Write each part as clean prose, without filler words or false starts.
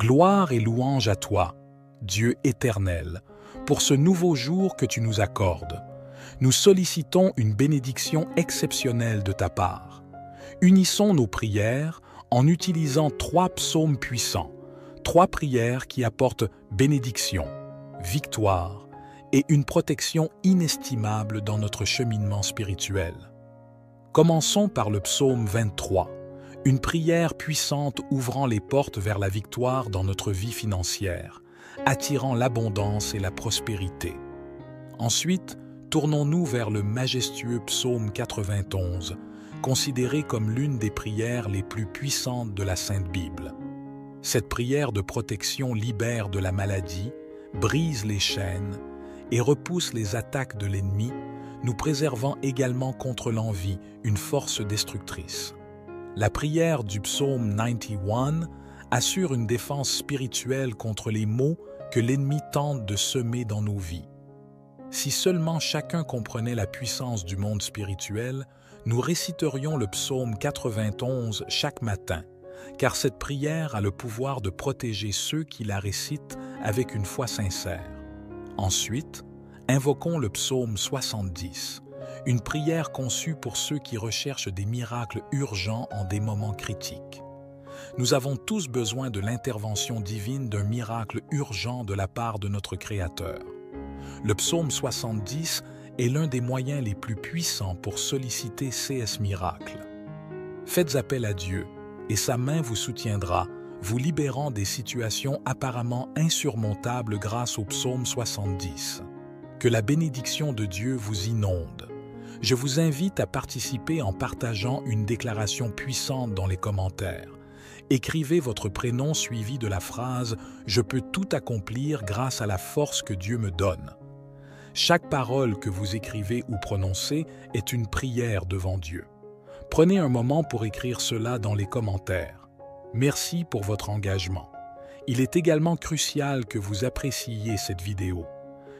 Gloire et louange à toi, Dieu éternel, pour ce nouveau jour que tu nous accordes. Nous sollicitons une bénédiction exceptionnelle de ta part. Unissons nos prières en utilisant 3 psaumes puissants, 3 prières qui apportent bénédiction, victoire et une protection inestimable dans notre cheminement spirituel. Commençons par le psaume 23, une prière puissante ouvrant les portes vers la victoire dans notre vie financière, attirant l'abondance et la prospérité. Ensuite, tournons-nous vers le majestueux psaume 91, considéré comme l'une des prières les plus puissantes de la Sainte Bible. Cette prière de protection libère de la maladie, brise les chaînes et repousse les attaques de l'ennemi, nous préservant également contre l'envie, une force destructrice. La prière du psaume 91 assure une défense spirituelle contre les maux que l'ennemi tente de semer dans nos vies. Si seulement chacun comprenait la puissance du monde spirituel, nous réciterions le psaume 91 chaque matin, car cette prière a le pouvoir de protéger ceux qui la récitent avec une foi sincère. Ensuite, invoquons le psaume 70, une prière conçue pour ceux qui recherchent des miracles urgents en des moments critiques. Nous avons tous besoin de l'intervention divine d'un miracle urgent de la part de notre Créateur. Le psaume 70 est l'un des moyens les plus puissants pour solliciter ces miracles. Faites appel à Dieu, et sa main vous soutiendra, vous libérant des situations apparemment insurmontables grâce au psaume 70. Que la bénédiction de Dieu vous inonde. Je vous invite à participer en partageant une déclaration puissante dans les commentaires. Écrivez votre prénom suivi de la phrase « Je peux tout accomplir grâce à la force que Dieu me donne ». Chaque parole que vous écrivez ou prononcez est une prière devant Dieu. Prenez un moment pour écrire cela dans les commentaires. Merci pour votre engagement. Il est également crucial que vous appréciiez cette vidéo.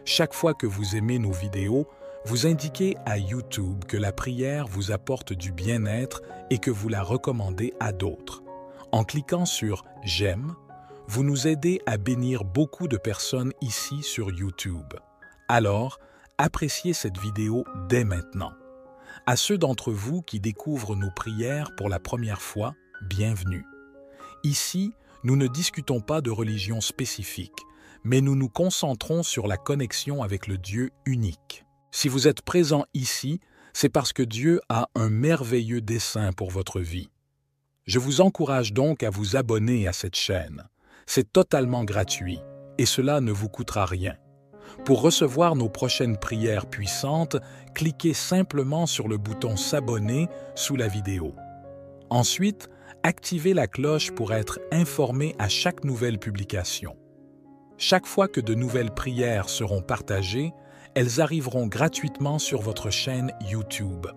Chaque fois que vous aimez nos vidéos, vous indiquez à YouTube que la prière vous apporte du bien-être et que vous la recommandez à d'autres. En cliquant sur « J'aime », vous nous aidez à bénir beaucoup de personnes ici sur YouTube. Alors, appréciez cette vidéo dès maintenant. À ceux d'entre vous qui découvrent nos prières pour la première fois, bienvenue. Ici, nous ne discutons pas de religion spécifique, mais nous nous concentrons sur la connexion avec le Dieu unique. Si vous êtes présent ici, c'est parce que Dieu a un merveilleux dessein pour votre vie. Je vous encourage donc à vous abonner à cette chaîne. C'est totalement gratuit et cela ne vous coûtera rien. Pour recevoir nos prochaines prières puissantes, cliquez simplement sur le bouton « S'abonner » sous la vidéo. Ensuite, activez la cloche pour être informé à chaque nouvelle publication. Chaque fois que de nouvelles prières seront partagées, elles arriveront gratuitement sur votre chaîne YouTube.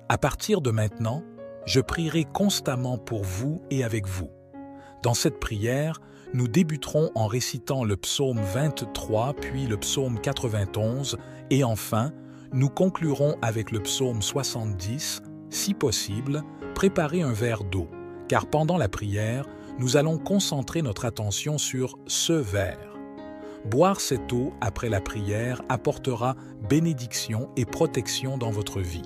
À partir de maintenant, je prierai constamment pour vous et avec vous. Dans cette prière, nous débuterons en récitant le psaume 23 puis le psaume 91 et enfin, nous conclurons avec le psaume 70. Si possible, préparez un verre d'eau, car pendant la prière, nous allons concentrer notre attention sur ce verre. Boire cette eau après la prière apportera bénédiction et protection dans votre vie.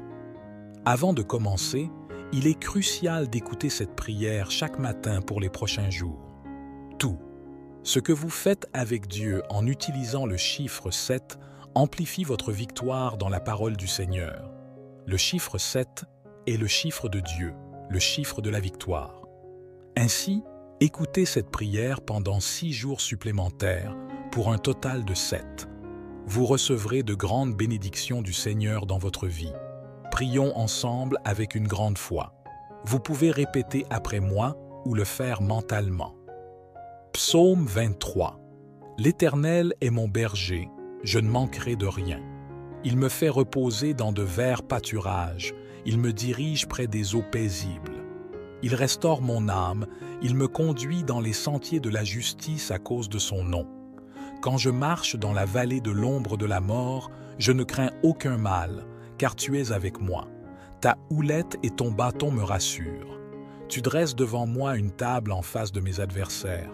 Avant de commencer, il est crucial d'écouter cette prière chaque matin pour les prochains jours. Tout ce que vous faites avec Dieu en utilisant le chiffre 7 amplifie votre victoire dans la parole du Seigneur. Le chiffre 7 est le chiffre de Dieu, le chiffre de la victoire. Ainsi, écoutez cette prière pendant 6 jours supplémentaires pour un total de 7. Vous recevrez de grandes bénédictions du Seigneur dans votre vie. Prions ensemble avec une grande foi. Vous pouvez répéter après moi ou le faire mentalement. Psaume 23. L'Éternel est mon berger, je ne manquerai de rien. Il me fait reposer dans de verts pâturages, il me dirige près des eaux paisibles. Il restaure mon âme, il me conduit dans les sentiers de la justice à cause de son nom. Quand je marche dans la vallée de l'ombre de la mort, je ne crains aucun mal, car tu es avec moi. Ta houlette et ton bâton me rassurent. Tu dresses devant moi une table en face de mes adversaires.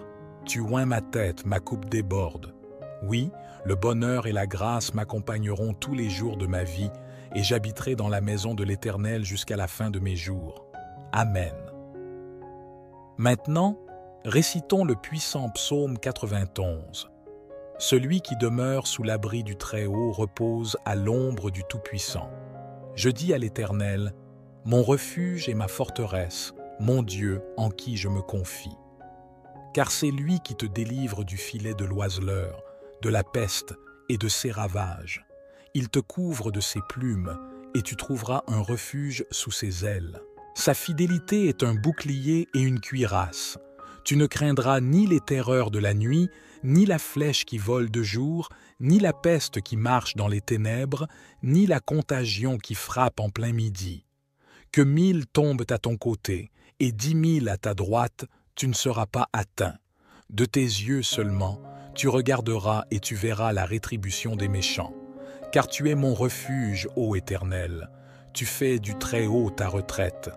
Tu oins ma tête, ma coupe déborde. Oui, le bonheur et la grâce m'accompagneront tous les jours de ma vie, et j'habiterai dans la maison de l'Éternel jusqu'à la fin de mes jours. Amen. Maintenant, récitons le puissant psaume 91. Celui qui demeure sous l'abri du Très-Haut repose à l'ombre du Tout-Puissant. Je dis à l'Éternel, mon refuge et ma forteresse, mon Dieu en qui je me confie. Car c'est lui qui te délivre du filet de l'oiseleur, de la peste et de ses ravages. Il te couvre de ses plumes, et tu trouveras un refuge sous ses ailes. Sa fidélité est un bouclier et une cuirasse. Tu ne craindras ni les terreurs de la nuit, ni la flèche qui vole de jour, ni la peste qui marche dans les ténèbres, ni la contagion qui frappe en plein midi. Que 1000 tombent à ton côté, et 10 000 à ta droite, tu ne seras pas atteint. De tes yeux seulement, tu regarderas et tu verras la rétribution des méchants. Car tu es mon refuge, ô Éternel. Tu fais du Très-Haut ta retraite.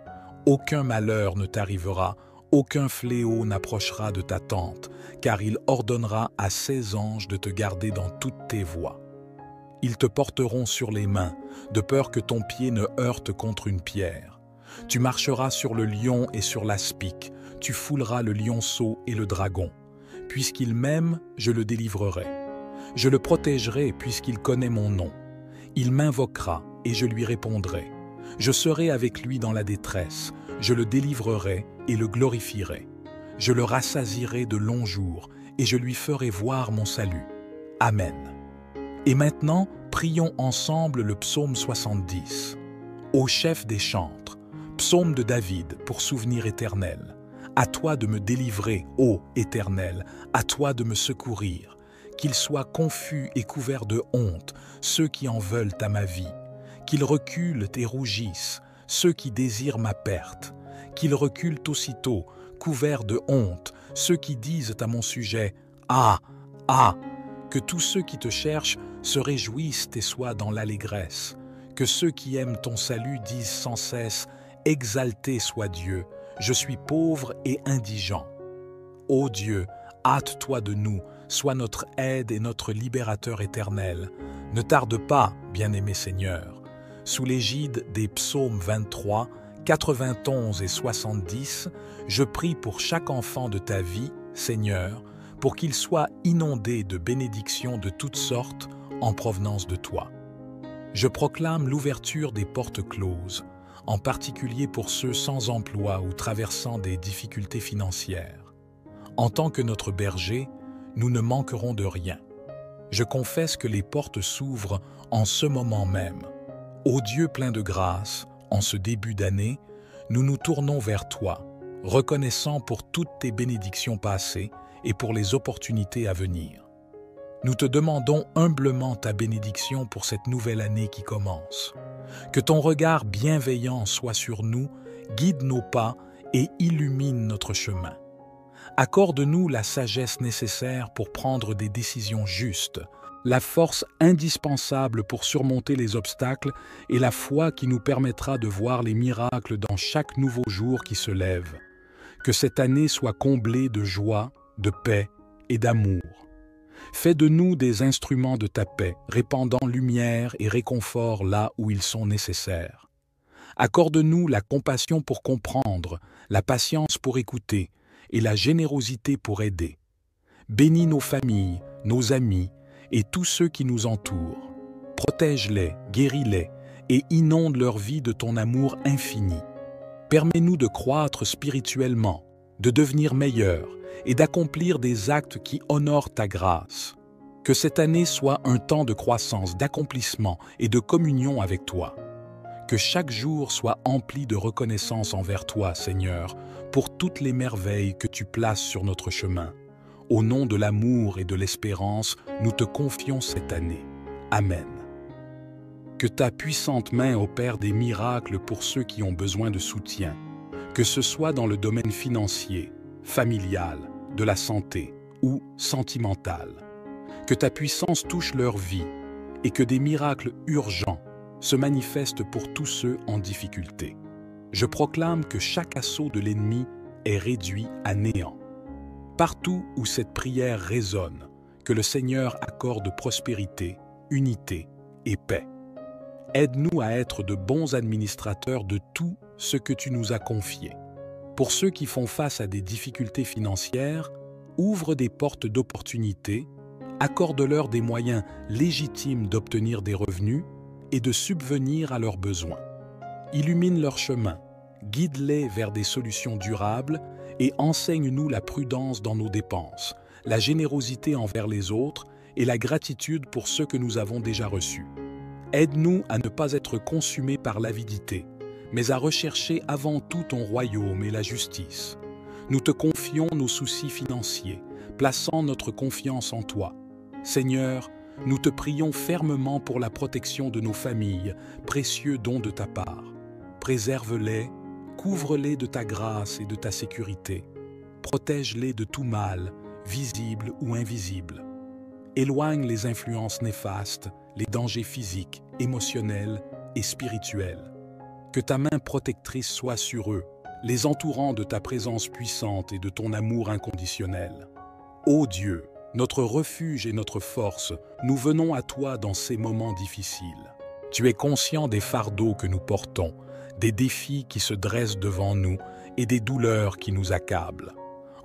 Aucun malheur ne t'arrivera, aucun fléau n'approchera de ta tente, car il ordonnera à ses anges de te garder dans toutes tes voies. Ils te porteront sur les mains, de peur que ton pied ne heurte contre une pierre. Tu marcheras sur le lion et sur l'aspic, tu fouleras le lionceau et le dragon. Puisqu'il m'aime, je le délivrerai. Je le protégerai puisqu'il connaît mon nom. Il m'invoquera et je lui répondrai. Je serai avec lui dans la détresse, je le délivrerai et le glorifierai. Je le rassasierai de longs jours et je lui ferai voir mon salut. Amen. Et maintenant, prions ensemble le psaume 70. Ô chef des chantres, psaume de David pour souvenir éternel. À toi de me délivrer, ô Éternel, à toi de me secourir. Qu'ils soient confus et couverts de honte, ceux qui en veulent à ma vie. Qu'ils reculent et rougissent, ceux qui désirent ma perte. Qu'ils reculent aussitôt, couverts de honte, ceux qui disent à mon sujet « Ah, ah !» Que tous ceux qui te cherchent se réjouissent et soient dans l'allégresse. Que ceux qui aiment ton salut disent sans cesse « Exalté soit Dieu !» Je suis pauvre et indigent. Ô Dieu, hâte-toi de nous, sois notre aide et notre libérateur éternel. Ne tarde pas, bien-aimé Seigneur. Sous l'égide des psaumes 23, 91 et 70, je prie pour chaque enfant de ta vie, Seigneur, pour qu'il soit inondé de bénédictions de toutes sortes en provenance de toi. Je proclame l'ouverture des portes closes, en particulier pour ceux sans emploi ou traversant des difficultés financières. En tant que notre berger, nous ne manquerons de rien. Je confesse que les portes s'ouvrent en ce moment même. Ô Dieu plein de grâce, en ce début d'année, nous nous tournons vers toi, reconnaissant pour toutes tes bénédictions passées et pour les opportunités à venir. Nous te demandons humblement ta bénédiction pour cette nouvelle année qui commence. Que ton regard bienveillant soit sur nous, guide nos pas et illumine notre chemin. Accorde-nous la sagesse nécessaire pour prendre des décisions justes, la force indispensable pour surmonter les obstacles et la foi qui nous permettra de voir les miracles dans chaque nouveau jour qui se lève. Que cette année soit comblée de joie, de paix et d'amour. Fais de nous des instruments de ta paix, répandant lumière et réconfort là où ils sont nécessaires. Accorde-nous la compassion pour comprendre, la patience pour écouter et la générosité pour aider. Bénis nos familles, nos amis et tous ceux qui nous entourent. Protège-les, guéris-les et inonde leur vie de ton amour infini. Permets-nous de croître spirituellement, de devenir meilleurs et d'accomplir des actes qui honorent ta grâce. Que cette année soit un temps de croissance, d'accomplissement et de communion avec toi. Que chaque jour soit empli de reconnaissance envers toi, Seigneur, pour toutes les merveilles que tu places sur notre chemin. Au nom de l'amour et de l'espérance, nous te confions cette année. Amen. Que ta puissante main opère des miracles pour ceux qui ont besoin de soutien, que ce soit dans le domaine financier, familial, de la santé ou sentimental. Que ta puissance touche leur vie et que des miracles urgents se manifestent pour tous ceux en difficulté. Je proclame que chaque assaut de l'ennemi est réduit à néant. Partout où cette prière résonne, que le Seigneur accorde prospérité, unité et paix. Aide-nous à être de bons administrateurs de tout ce que tu nous as confié. Pour ceux qui font face à des difficultés financières, ouvre des portes d'opportunités, accorde-leur des moyens légitimes d'obtenir des revenus et de subvenir à leurs besoins. Illumine leur chemin, guide-les vers des solutions durables et enseigne-nous la prudence dans nos dépenses, la générosité envers les autres et la gratitude pour ceux que nous avons déjà reçus. Aide-nous à ne pas être consumés par l'avidité, mais à rechercher avant tout ton royaume et la justice. Nous te confions nos soucis financiers, plaçant notre confiance en toi. Seigneur, nous te prions fermement pour la protection de nos familles, précieux don de ta part. Préserve-les, couvre-les de ta grâce et de ta sécurité. Protège-les de tout mal, visible ou invisible. Éloigne les influences néfastes, les dangers physiques, émotionnels et spirituels. Que ta main protectrice soit sur eux, les entourant de ta présence puissante et de ton amour inconditionnel. Ô Dieu, notre refuge et notre force, nous venons à toi dans ces moments difficiles. Tu es conscient des fardeaux que nous portons, des défis qui se dressent devant nous et des douleurs qui nous accablent.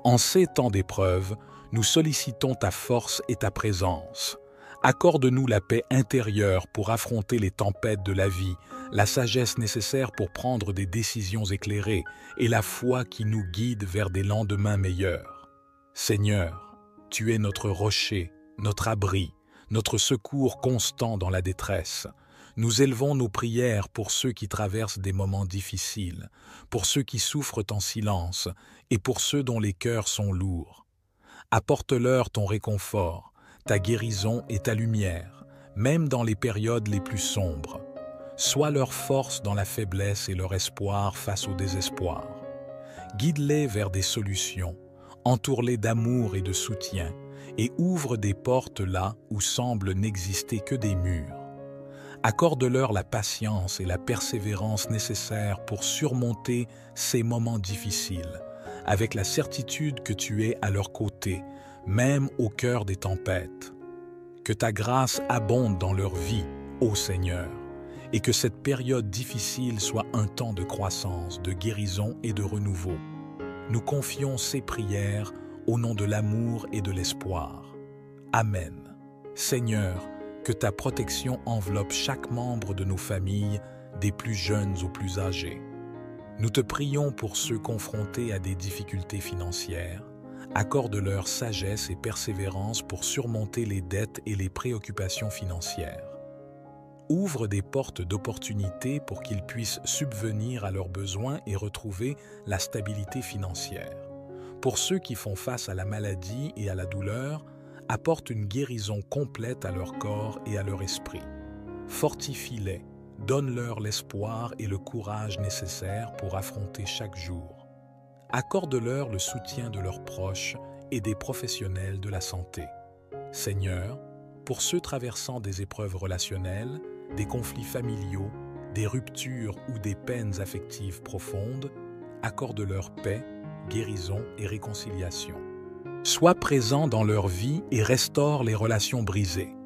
En ces temps d'épreuve, nous sollicitons ta force et ta présence. Accorde-nous la paix intérieure pour affronter les tempêtes de la vie, la sagesse nécessaire pour prendre des décisions éclairées et la foi qui nous guide vers des lendemains meilleurs. Seigneur, tu es notre rocher, notre abri, notre secours constant dans la détresse. Nous élevons nos prières pour ceux qui traversent des moments difficiles, pour ceux qui souffrent en silence et pour ceux dont les cœurs sont lourds. Apporte-leur ton réconfort, ta guérison et ta lumière, même dans les périodes les plus sombres. Sois leur force dans la faiblesse et leur espoir face au désespoir. Guide-les vers des solutions, entoure-les d'amour et de soutien, et ouvre des portes là où semblent n'exister que des murs. Accorde-leur la patience et la persévérance nécessaires pour surmonter ces moments difficiles, avec la certitude que tu es à leur côté, même au cœur des tempêtes. Que ta grâce abonde dans leur vie, ô Seigneur, et que cette période difficile soit un temps de croissance, de guérison et de renouveau. Nous confions ces prières au nom de l'amour et de l'espoir. Amen. Seigneur, que ta protection enveloppe chaque membre de nos familles, des plus jeunes aux plus âgés. Nous te prions pour ceux confrontés à des difficultés financières. Accorde-leur sagesse et persévérance pour surmonter les dettes et les préoccupations financières. Ouvre des portes d'opportunités pour qu'ils puissent subvenir à leurs besoins et retrouver la stabilité financière. Pour ceux qui font face à la maladie et à la douleur, apporte une guérison complète à leur corps et à leur esprit. Fortifie-les, donne-leur l'espoir et le courage nécessaires pour affronter chaque jour. Accorde-leur le soutien de leurs proches et des professionnels de la santé. Seigneur, pour ceux traversant des épreuves relationnelles, des conflits familiaux, des ruptures ou des peines affectives profondes, accorde-leur paix, guérison et réconciliation. Sois présent dans leur vie et restaure les relations brisées.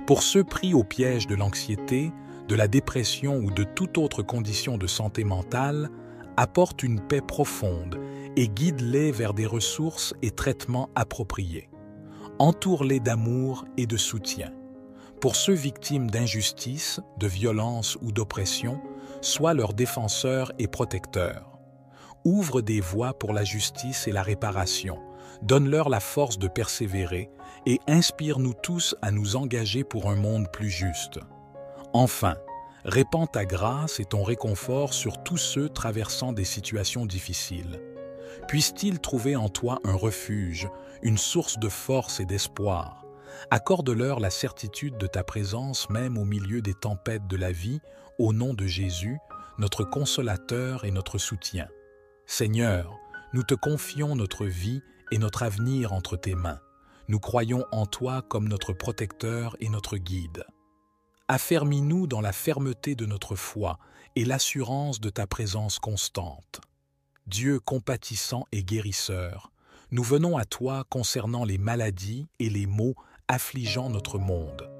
Pour ceux pris au piège de l'anxiété, de la dépression ou de toute autre condition de santé mentale, apporte une paix profonde et guide-les vers des ressources et traitements appropriés. Entoure-les d'amour et de soutien. Pour ceux victimes d'injustice, de violence ou d'oppression, sois leur défenseur et protecteur. Ouvre des voies pour la justice et la réparation. Donne-leur la force de persévérer et inspire-nous tous à nous engager pour un monde plus juste. Enfin, répands ta grâce et ton réconfort sur tous ceux traversant des situations difficiles. Puissent-ils trouver en toi un refuge, une source de force et d'espoir. Accorde-leur la certitude de ta présence même au milieu des tempêtes de la vie, au nom de Jésus, notre consolateur et notre soutien. Seigneur, nous te confions notre vie et notre avenir entre tes mains. Nous croyons en toi comme notre protecteur et notre guide. Affermis-nous dans la fermeté de notre foi et l'assurance de ta présence constante. Dieu compatissant et guérisseur, Nous venons à toi concernant les maladies et les maux affligeant notre monde.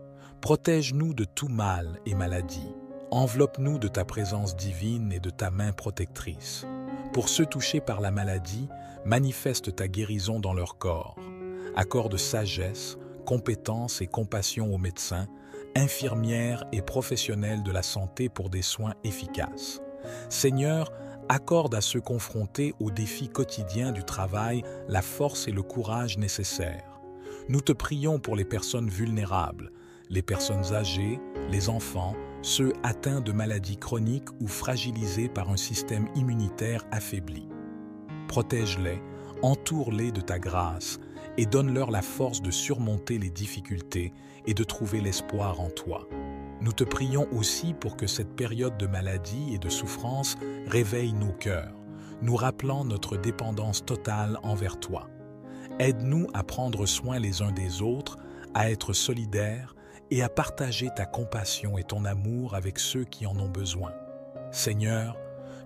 Protège-nous de tout mal et maladie. Enveloppe-nous de ta présence divine et de ta main protectrice. Pour ceux touchés par la maladie, manifeste ta guérison dans leur corps. Accorde sagesse, compétence et compassion aux médecins, infirmières et professionnels de la santé pour des soins efficaces. Seigneur, accorde à ceux confrontés aux défis quotidiens du travail la force et le courage nécessaires. Nous te prions pour les personnes vulnérables, les personnes âgées, les enfants, ceux atteints de maladies chroniques ou fragilisés par un système immunitaire affaibli. Protège-les, entoure-les de ta grâce et donne-leur la force de surmonter les difficultés et de trouver l'espoir en toi. Nous te prions aussi pour que cette période de maladie et de souffrance réveille nos cœurs, nous rappelant notre dépendance totale envers toi. Aide-nous à prendre soin les uns des autres, à être solidaires et à partager ta compassion et ton amour avec ceux qui en ont besoin. Seigneur,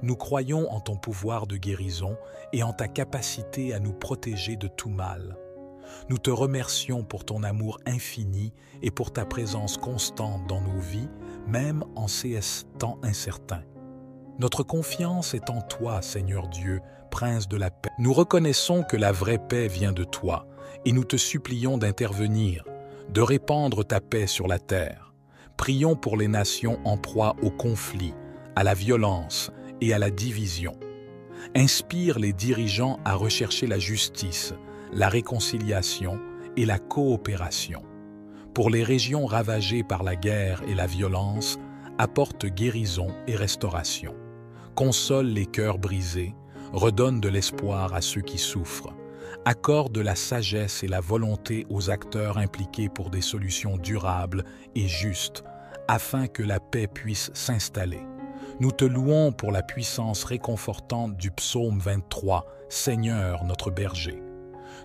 nous croyons en ton pouvoir de guérison et en ta capacité à nous protéger de tout mal. Nous te remercions pour ton amour infini et pour ta présence constante dans nos vies, même en ces temps incertains. Notre confiance est en toi, Seigneur Dieu, Prince de la paix. Nous reconnaissons que la vraie paix vient de toi et nous te supplions d'intervenir, de répandre ta paix sur la terre. Prions pour les nations en proie au conflit, à la violence et à la division. Inspire les dirigeants à rechercher la justice, la réconciliation et la coopération. Pour les régions ravagées par la guerre et la violence, apporte guérison et restauration. Console les cœurs brisés, redonne de l'espoir à ceux qui souffrent. Accorde la sagesse et la volonté aux acteurs impliqués pour des solutions durables et justes, afin que la paix puisse s'installer. Nous te louons pour la puissance réconfortante du psaume 23, Seigneur notre berger.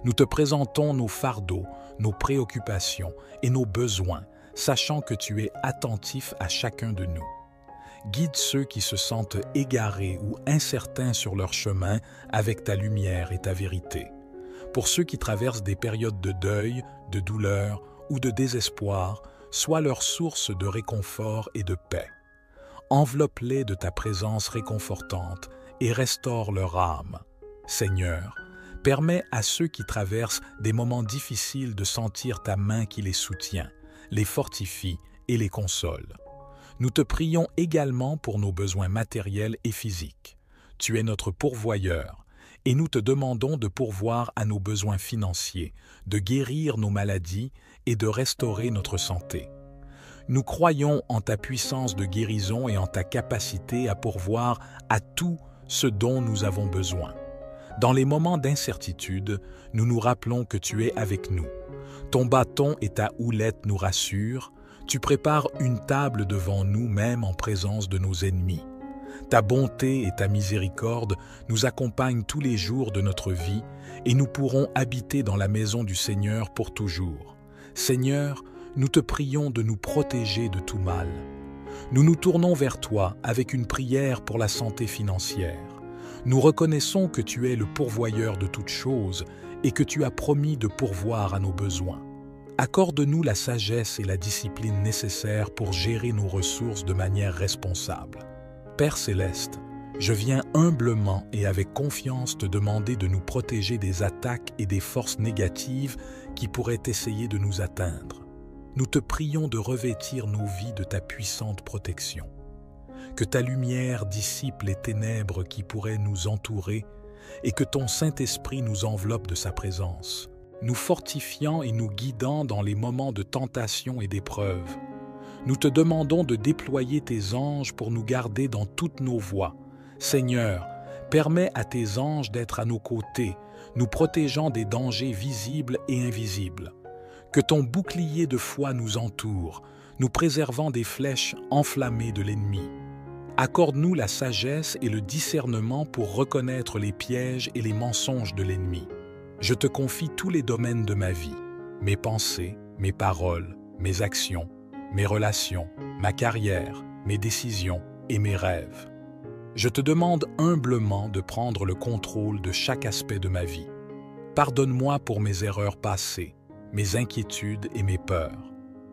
Nous te présentons nos fardeaux, nos préoccupations et nos besoins, sachant que tu es attentif à chacun de nous. Guide ceux qui se sentent égarés ou incertains sur leur chemin avec ta lumière et ta vérité. Pour ceux qui traversent des périodes de deuil, de douleur ou de désespoir, sois leur source de réconfort et de paix. Enveloppe-les de ta présence réconfortante et restaure leur âme. Seigneur, permets à ceux qui traversent des moments difficiles de sentir ta main qui les soutient, les fortifie et les console. Nous te prions également pour nos besoins matériels et physiques. Tu es notre pourvoyeur et nous te demandons de pourvoir à nos besoins financiers, de guérir nos maladies et de restaurer notre santé. Nous croyons en ta puissance de guérison et en ta capacité à pourvoir à tout ce dont nous avons besoin. Dans les moments d'incertitude, nous nous rappelons que tu es avec nous. Ton bâton et ta houlette nous rassurent. Tu prépares une table devant nous même en présence de nos ennemis. Ta bonté et ta miséricorde nous accompagnent tous les jours de notre vie et nous pourrons habiter dans la maison du Seigneur pour toujours. Seigneur, nous te prions de nous protéger de tout mal. Nous nous tournons vers toi avec une prière pour la santé financière. Nous reconnaissons que tu es le pourvoyeur de toutes choses et que tu as promis de pourvoir à nos besoins. Accorde-nous la sagesse et la discipline nécessaires pour gérer nos ressources de manière responsable. Père céleste, je viens humblement et avec confiance te demander de nous protéger des attaques et des forces négatives qui pourraient essayer de nous atteindre. Nous te prions de revêtir nos vies de ta puissante protection. Que ta lumière dissipe les ténèbres qui pourraient nous entourer et que ton Saint-Esprit nous enveloppe de sa présence, nous fortifiant et nous guidant dans les moments de tentation et d'épreuve. Nous te demandons de déployer tes anges pour nous garder dans toutes nos voies. Seigneur, permets à tes anges d'être à nos côtés, nous protégeant des dangers visibles et invisibles. Que ton bouclier de foi nous entoure, nous préservant des flèches enflammées de l'ennemi. Accorde-nous la sagesse et le discernement pour reconnaître les pièges et les mensonges de l'ennemi. Je te confie tous les domaines de ma vie, mes pensées, mes paroles, mes actions, mes relations, ma carrière, mes décisions et mes rêves. Je te demande humblement de prendre le contrôle de chaque aspect de ma vie. Pardonne-moi pour mes erreurs passées, mes inquiétudes et mes peurs.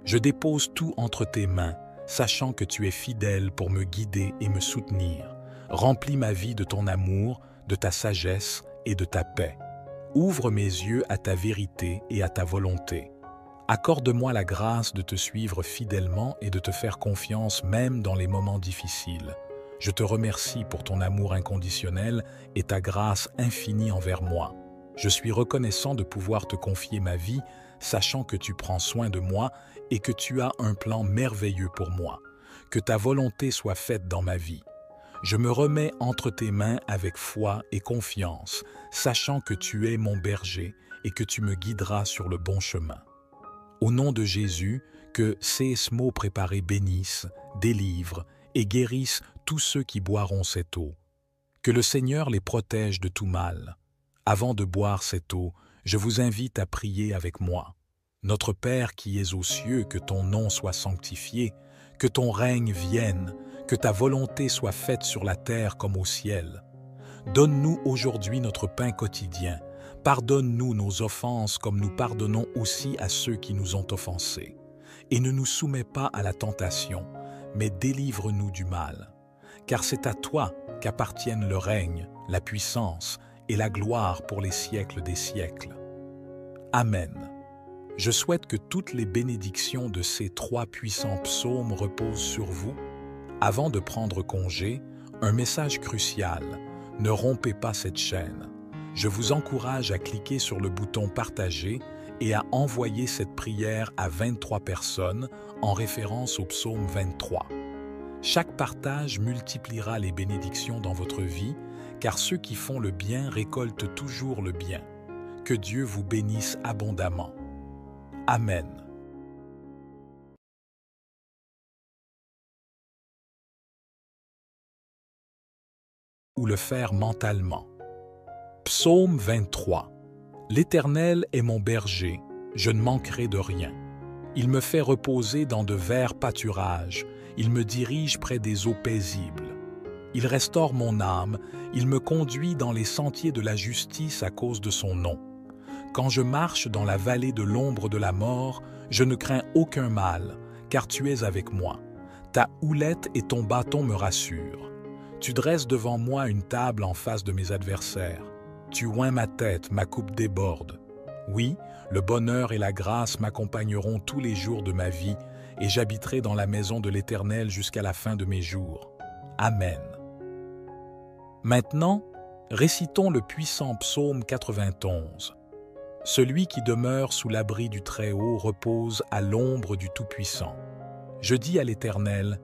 Je dépose tout entre tes mains, sachant que tu es fidèle pour me guider et me soutenir. Remplis ma vie de ton amour, de ta sagesse et de ta paix. Ouvre mes yeux à ta vérité et à ta volonté. Accorde-moi la grâce de te suivre fidèlement et de te faire confiance même dans les moments difficiles. Je te remercie pour ton amour inconditionnel et ta grâce infinie envers moi. Je suis reconnaissant de pouvoir te confier ma vie, sachant que tu prends soin de moi et que tu as un plan merveilleux pour moi. Que ta volonté soit faite dans ma vie. Je me remets entre tes mains avec foi et confiance, sachant que tu es mon berger et que tu me guideras sur le bon chemin. Au nom de Jésus, que ces mots préparés bénissent, délivrent et guérissent tous ceux qui boiront cette eau. Que le Seigneur les protège de tout mal. Avant de boire cette eau, je vous invite à prier avec moi. Notre Père qui es aux cieux, que ton nom soit sanctifié, que ton règne vienne, que ta volonté soit faite sur la terre comme au ciel. Donne-nous aujourd'hui notre pain quotidien. Pardonne-nous nos offenses comme nous pardonnons aussi à ceux qui nous ont offensés. Et ne nous soumets pas à la tentation, mais délivre-nous du mal. Car c'est à toi qu'appartiennent le règne, la puissance et la gloire pour les siècles des siècles. Amen. Je souhaite que toutes les bénédictions de ces 3 puissants psaumes reposent sur vous. Avant de prendre congé, un message crucial. Ne rompez pas cette chaîne. Je vous encourage à cliquer sur le bouton « Partager » et à envoyer cette prière à 23 personnes en référence au psaume 23. Chaque partage multipliera les bénédictions dans votre vie, car ceux qui font le bien récoltent toujours le bien. Que Dieu vous bénisse abondamment. Amen. Ou le faire mentalement. Psaume 23. L'Éternel est mon berger, je ne manquerai de rien. Il me fait reposer dans de verts pâturages, il me dirige près des eaux paisibles. Il restaure mon âme, il me conduit dans les sentiers de la justice à cause de son nom. Quand je marche dans la vallée de l'ombre de la mort, je ne crains aucun mal, car tu es avec moi. Ta houlette et ton bâton me rassurent. Tu dresses devant moi une table en face de mes adversaires. Tu oins ma tête, ma coupe déborde. Oui, le bonheur et la grâce m'accompagneront tous les jours de ma vie, et j'habiterai dans la maison de l'Éternel jusqu'à la fin de mes jours. Amen. Maintenant, récitons le puissant psaume 91. Celui qui demeure sous l'abri du Très-Haut repose à l'ombre du Tout-Puissant. Je dis à l'Éternel,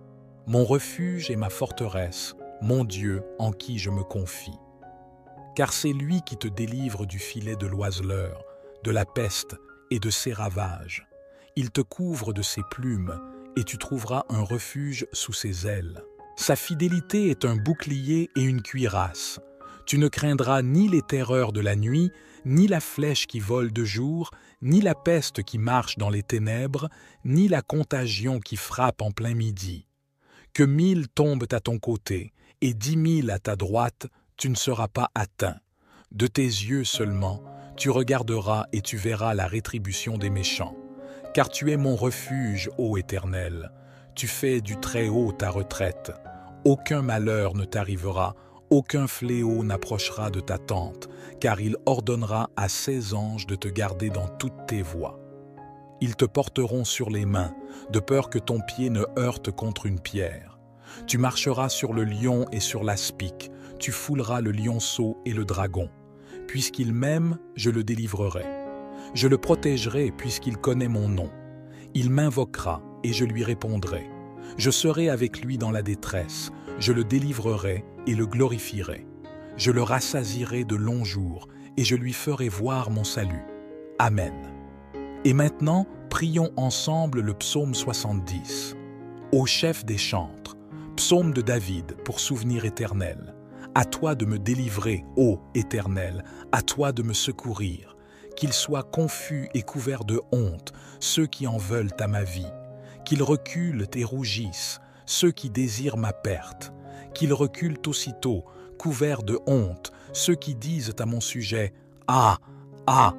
mon refuge et ma forteresse, mon Dieu en qui je me confie. Car c'est lui qui te délivre du filet de l'oiseleur, de la peste et de ses ravages. Il te couvre de ses plumes, et tu trouveras un refuge sous ses ailes. Sa fidélité est un bouclier et une cuirasse. Tu ne craindras ni les terreurs de la nuit, ni la flèche qui vole de jour, ni la peste qui marche dans les ténèbres, ni la contagion qui frappe en plein midi. Que 1000 tombent à ton côté, et 10 000 à ta droite, tu ne seras pas atteint. De tes yeux seulement, tu regarderas et tu verras la rétribution des méchants. Car tu es mon refuge, ô Éternel. Tu fais du Très-Haut ta retraite. Aucun malheur ne t'arrivera, aucun fléau n'approchera de ta tente, car il ordonnera à ses anges de te garder dans toutes tes voies. Ils te porteront sur les mains, de peur que ton pied ne heurte contre une pierre. Tu marcheras sur le lion et sur l'aspic, tu fouleras le lionceau et le dragon. Puisqu'il m'aime, je le délivrerai. Je le protégerai puisqu'il connaît mon nom. Il m'invoquera et je lui répondrai. Je serai avec lui dans la détresse, je le délivrerai et le glorifierai. Je le rassasierai de longs jours et je lui ferai voir mon salut. Amen. Et maintenant, prions ensemble le psaume 70. Ô chef des chantres, psaume de David pour souvenir éternel. À toi de me délivrer, ô Éternel, à toi de me secourir. Qu'ils soient confus et couverts de honte, ceux qui en veulent à ma vie. Qu'ils reculent et rougissent, ceux qui désirent ma perte. Qu'ils reculent aussitôt, couverts de honte, ceux qui disent à mon sujet « Ah, Ah,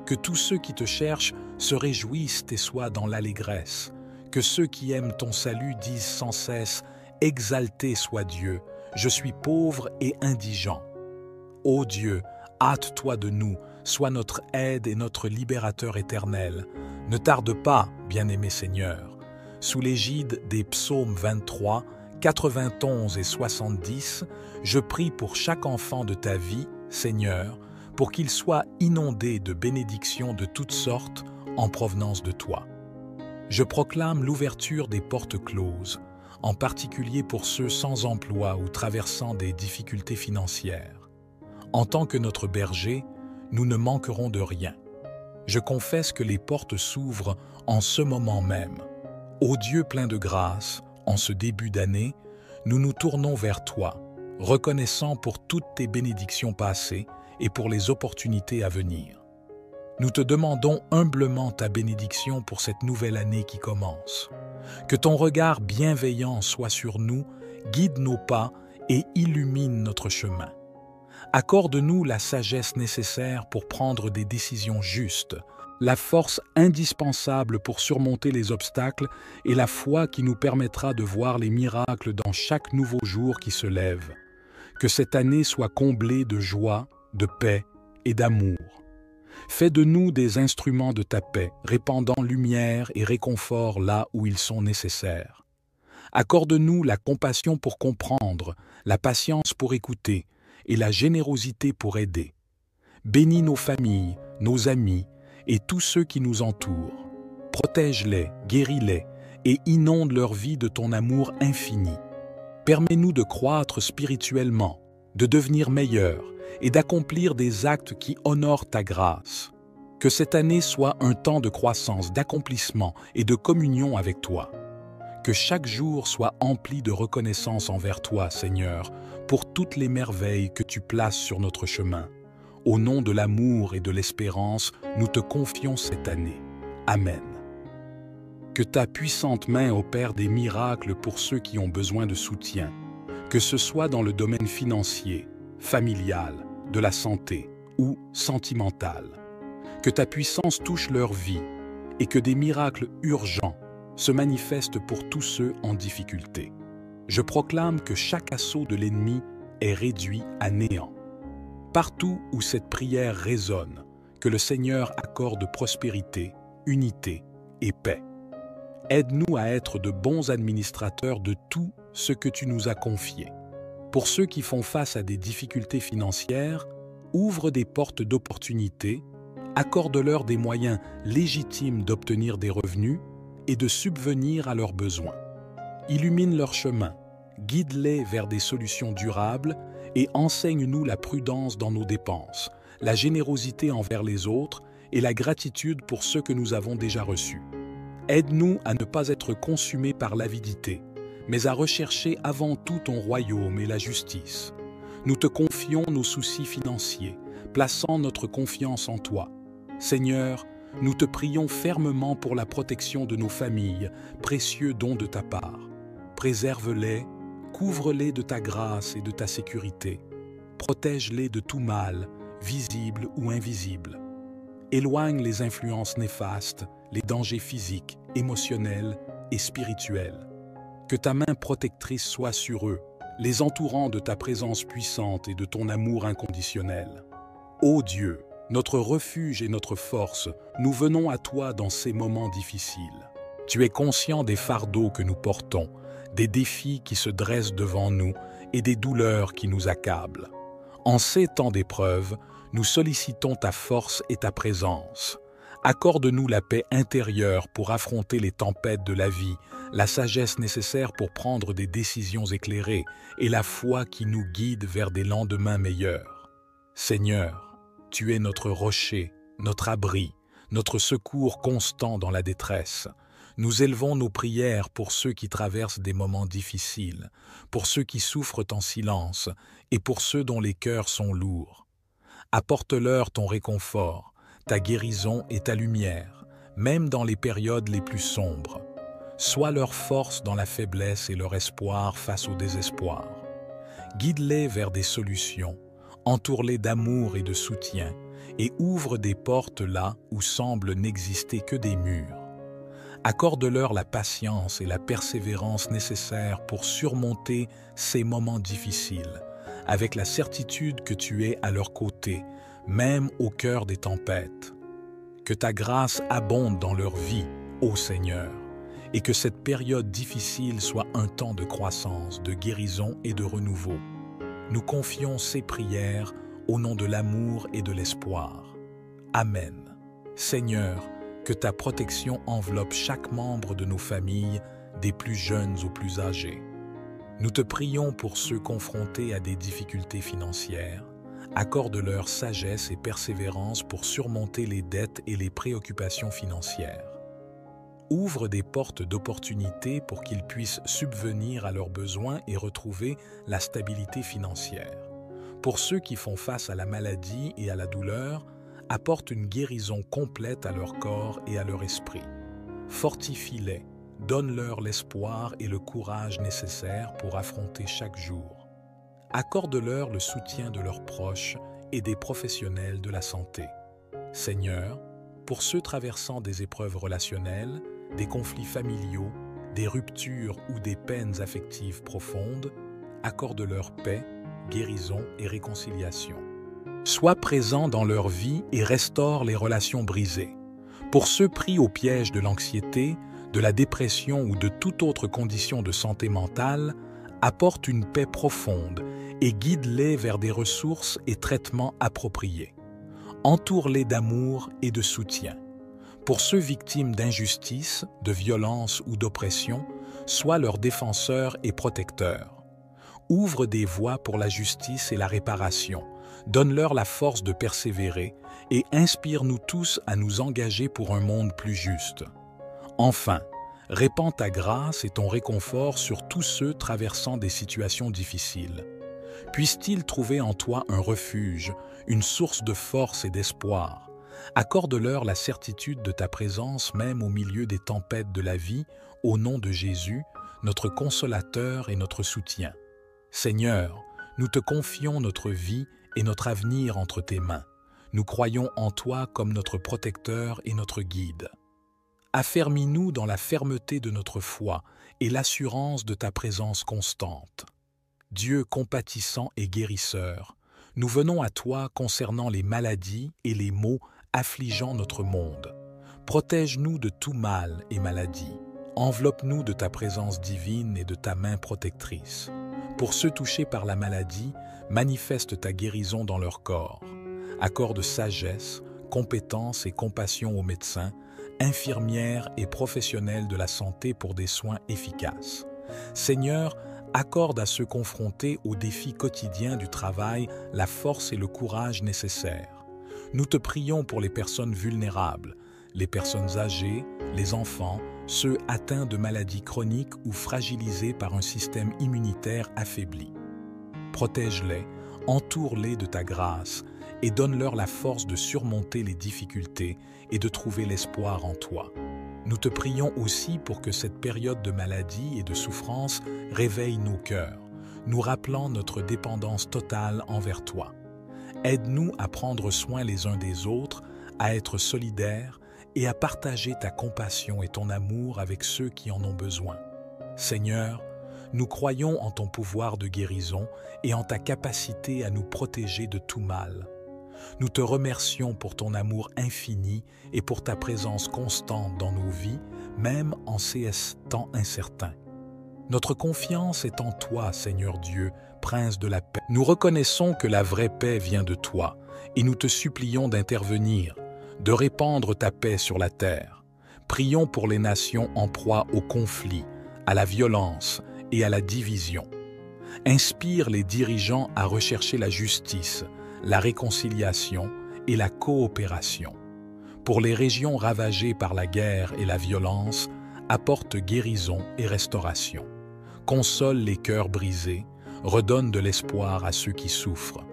que tous ceux qui te cherchent se réjouissent et soient dans l'allégresse, que ceux qui aiment ton salut disent sans cesse « Exalté soit Dieu, je suis pauvre et indigent ». Ô Dieu, hâte-toi de nous, sois notre aide et notre libérateur éternel. Ne tarde pas, bien-aimé Seigneur. Sous l'égide des psaumes 23, 91 et 70, je prie pour chaque enfant de ta vie, Seigneur, pour qu'il soit inondé de bénédictions de toutes sortes en provenance de toi. Je proclame l'ouverture des portes closes, en particulier pour ceux sans emploi ou traversant des difficultés financières. En tant que notre berger, nous ne manquerons de rien. Je confesse que les portes s'ouvrent en ce moment même. Ô Dieu plein de grâce, en ce début d'année, nous nous tournons vers toi, reconnaissant pour toutes tes bénédictions passées et pour les opportunités à venir. Nous te demandons humblement ta bénédiction pour cette nouvelle année qui commence. Que ton regard bienveillant soit sur nous, guide nos pas et illumine notre chemin. Accorde-nous la sagesse nécessaire pour prendre des décisions justes, la force indispensable pour surmonter les obstacles et la foi qui nous permettra de voir les miracles dans chaque nouveau jour qui se lève. Que cette année soit comblée de joie, de paix et d'amour. Fais de nous des instruments de ta paix, répandant lumière et réconfort là où ils sont nécessaires. Accorde-nous la compassion pour comprendre, la patience pour écouter et la générosité pour aider. Bénis nos familles, nos amis et tous ceux qui nous entourent. Protège-les, guéris-les et inonde leur vie de ton amour infini. Permets-nous de croître spirituellement, de devenir meilleurs et d'accomplir des actes qui honorent ta grâce. Que cette année soit un temps de croissance, d'accomplissement et de communion avec toi. Que chaque jour soit empli de reconnaissance envers toi, Seigneur, pour toutes les merveilles que tu places sur notre chemin. Au nom de l'amour et de l'espérance, nous te confions cette année. Amen. Que ta puissante main opère des miracles pour ceux qui ont besoin de soutien, que ce soit dans le domaine financier, familial, de la santé ou sentimental. Que ta puissance touche leur vie et que des miracles urgents se manifestent pour tous ceux en difficulté. Je proclame que chaque assaut de l'ennemi est réduit à néant. Partout où cette prière résonne, que le Seigneur accorde prospérité, unité et paix. Aide-nous à être de bons administrateurs de tout ce que tu nous as confié. Pour ceux qui font face à des difficultés financières, ouvre des portes d'opportunités, accorde-leur des moyens légitimes d'obtenir des revenus et de subvenir à leurs besoins. Illumine leur chemin, guide-les vers des solutions durables et enseigne-nous la prudence dans nos dépenses, la générosité envers les autres et la gratitude pour ceux que nous avons déjà reçus. Aide-nous à ne pas être consumés par l'avidité, mais à rechercher avant tout ton royaume et la justice. Nous te confions nos soucis financiers, plaçant notre confiance en toi. Seigneur, nous te prions fermement pour la protection de nos familles, précieux don de ta part. Préserve-les, couvre-les de ta grâce et de ta sécurité. Protège-les de tout mal, visible ou invisible. Éloigne les influences néfastes, les dangers physiques, émotionnels et spirituels. Que ta main protectrice soit sur eux, les entourant de ta présence puissante et de ton amour inconditionnel. Ô Dieu, notre refuge et notre force, nous venons à toi dans ces moments difficiles. Tu es conscient des fardeaux que nous portons, des défis qui se dressent devant nous et des douleurs qui nous accablent. En ces temps d'épreuve, nous sollicitons ta force et ta présence. Accorde-nous la paix intérieure pour affronter les tempêtes de la vie, la sagesse nécessaire pour prendre des décisions éclairées et la foi qui nous guide vers des lendemains meilleurs. Seigneur, tu es notre rocher, notre abri, notre secours constant dans la détresse. Nous élevons nos prières pour ceux qui traversent des moments difficiles, pour ceux qui souffrent en silence et pour ceux dont les cœurs sont lourds. Apporte-leur ton réconfort, ta guérison et ta lumière, même dans les périodes les plus sombres. Sois leur force dans la faiblesse et leur espoir face au désespoir. Guide-les vers des solutions, entoure-les d'amour et de soutien, et ouvre des portes là où semble n'exister que des murs. Accorde-leur la patience et la persévérance nécessaires pour surmonter ces moments difficiles, avec la certitude que tu es à leur côté, même au cœur des tempêtes. Que ta grâce abonde dans leur vie, ô Seigneur, et que cette période difficile soit un temps de croissance, de guérison et de renouveau. Nous confions ces prières au nom de l'amour et de l'espoir. Amen. Seigneur, que ta protection enveloppe chaque membre de nos familles, des plus jeunes aux plus âgés. Nous te prions pour ceux confrontés à des difficultés financières. Accorde-leur sagesse et persévérance pour surmonter les dettes et les préoccupations financières. Ouvre des portes d'opportunités pour qu'ils puissent subvenir à leurs besoins et retrouver la stabilité financière. Pour ceux qui font face à la maladie et à la douleur, apporte une guérison complète à leur corps et à leur esprit. Fortifie-les, donne-leur l'espoir et le courage nécessaires pour affronter chaque jour. Accorde-leur le soutien de leurs proches et des professionnels de la santé. Seigneur, pour ceux traversant des épreuves relationnelles, des conflits familiaux, des ruptures ou des peines affectives profondes, accorde-leur paix, guérison et réconciliation. Sois présent dans leur vie et restaure les relations brisées. Pour ceux pris au piège de l'anxiété, de la dépression ou de toute autre condition de santé mentale, apporte une paix profonde et guide-les vers des ressources et traitements appropriés. Entoure-les d'amour et de soutien. Pour ceux victimes d'injustice, de violence ou d'oppression, sois leur défenseur et protecteur. Ouvre des voies pour la justice et la réparation. Donne-leur la force de persévérer et inspire-nous tous à nous engager pour un monde plus juste. Enfin, répands ta grâce et ton réconfort sur tous ceux traversant des situations difficiles. Puissent-ils trouver en toi un refuge, une source de force et d'espoir. Accorde-leur la certitude de ta présence même au milieu des tempêtes de la vie, au nom de Jésus, notre consolateur et notre soutien. Seigneur, nous te confions notre vie et notre avenir entre tes mains. Nous croyons en toi comme notre protecteur et notre guide. Affermis-nous dans la fermeté de notre foi et l'assurance de ta présence constante. Dieu compatissant et guérisseur, nous venons à toi concernant les maladies et les maux affligeant notre monde. Protège-nous de tout mal et maladie. Enveloppe-nous de ta présence divine et de ta main protectrice. Pour ceux touchés par la maladie, manifeste ta guérison dans leur corps. Accorde sagesse, compétence et compassion aux médecins, infirmières et professionnels de la santé pour des soins efficaces. Seigneur, accorde à ceux confrontés aux défis quotidiens du travail la force et le courage nécessaires. Nous te prions pour les personnes vulnérables, les personnes âgées, les enfants, ceux atteints de maladies chroniques ou fragilisés par un système immunitaire affaibli. Protège-les, entoure-les de ta grâce et donne-leur la force de surmonter les difficultés et de trouver l'espoir en toi. Nous te prions aussi pour que cette période de maladie et de souffrance réveille nos cœurs, nous rappelant notre dépendance totale envers toi. Aide-nous à prendre soin les uns des autres, à être solidaires et à partager ta compassion et ton amour avec ceux qui en ont besoin. Seigneur, nous croyons en ton pouvoir de guérison et en ta capacité à nous protéger de tout mal. Nous te remercions pour ton amour infini et pour ta présence constante dans nos vies, même en ces temps incertains. Notre confiance est en toi, Seigneur Dieu, Prince de la paix. Nous reconnaissons que la vraie paix vient de toi et nous te supplions d'intervenir, de répandre ta paix sur la terre. Prions pour les nations en proie au conflit, à la violence et à la division. Inspire les dirigeants à rechercher la justice, la réconciliation et la coopération. Pour les régions ravagées par la guerre et la violence, apporte guérison et restauration. Console les cœurs brisés, redonne de l'espoir à ceux qui souffrent.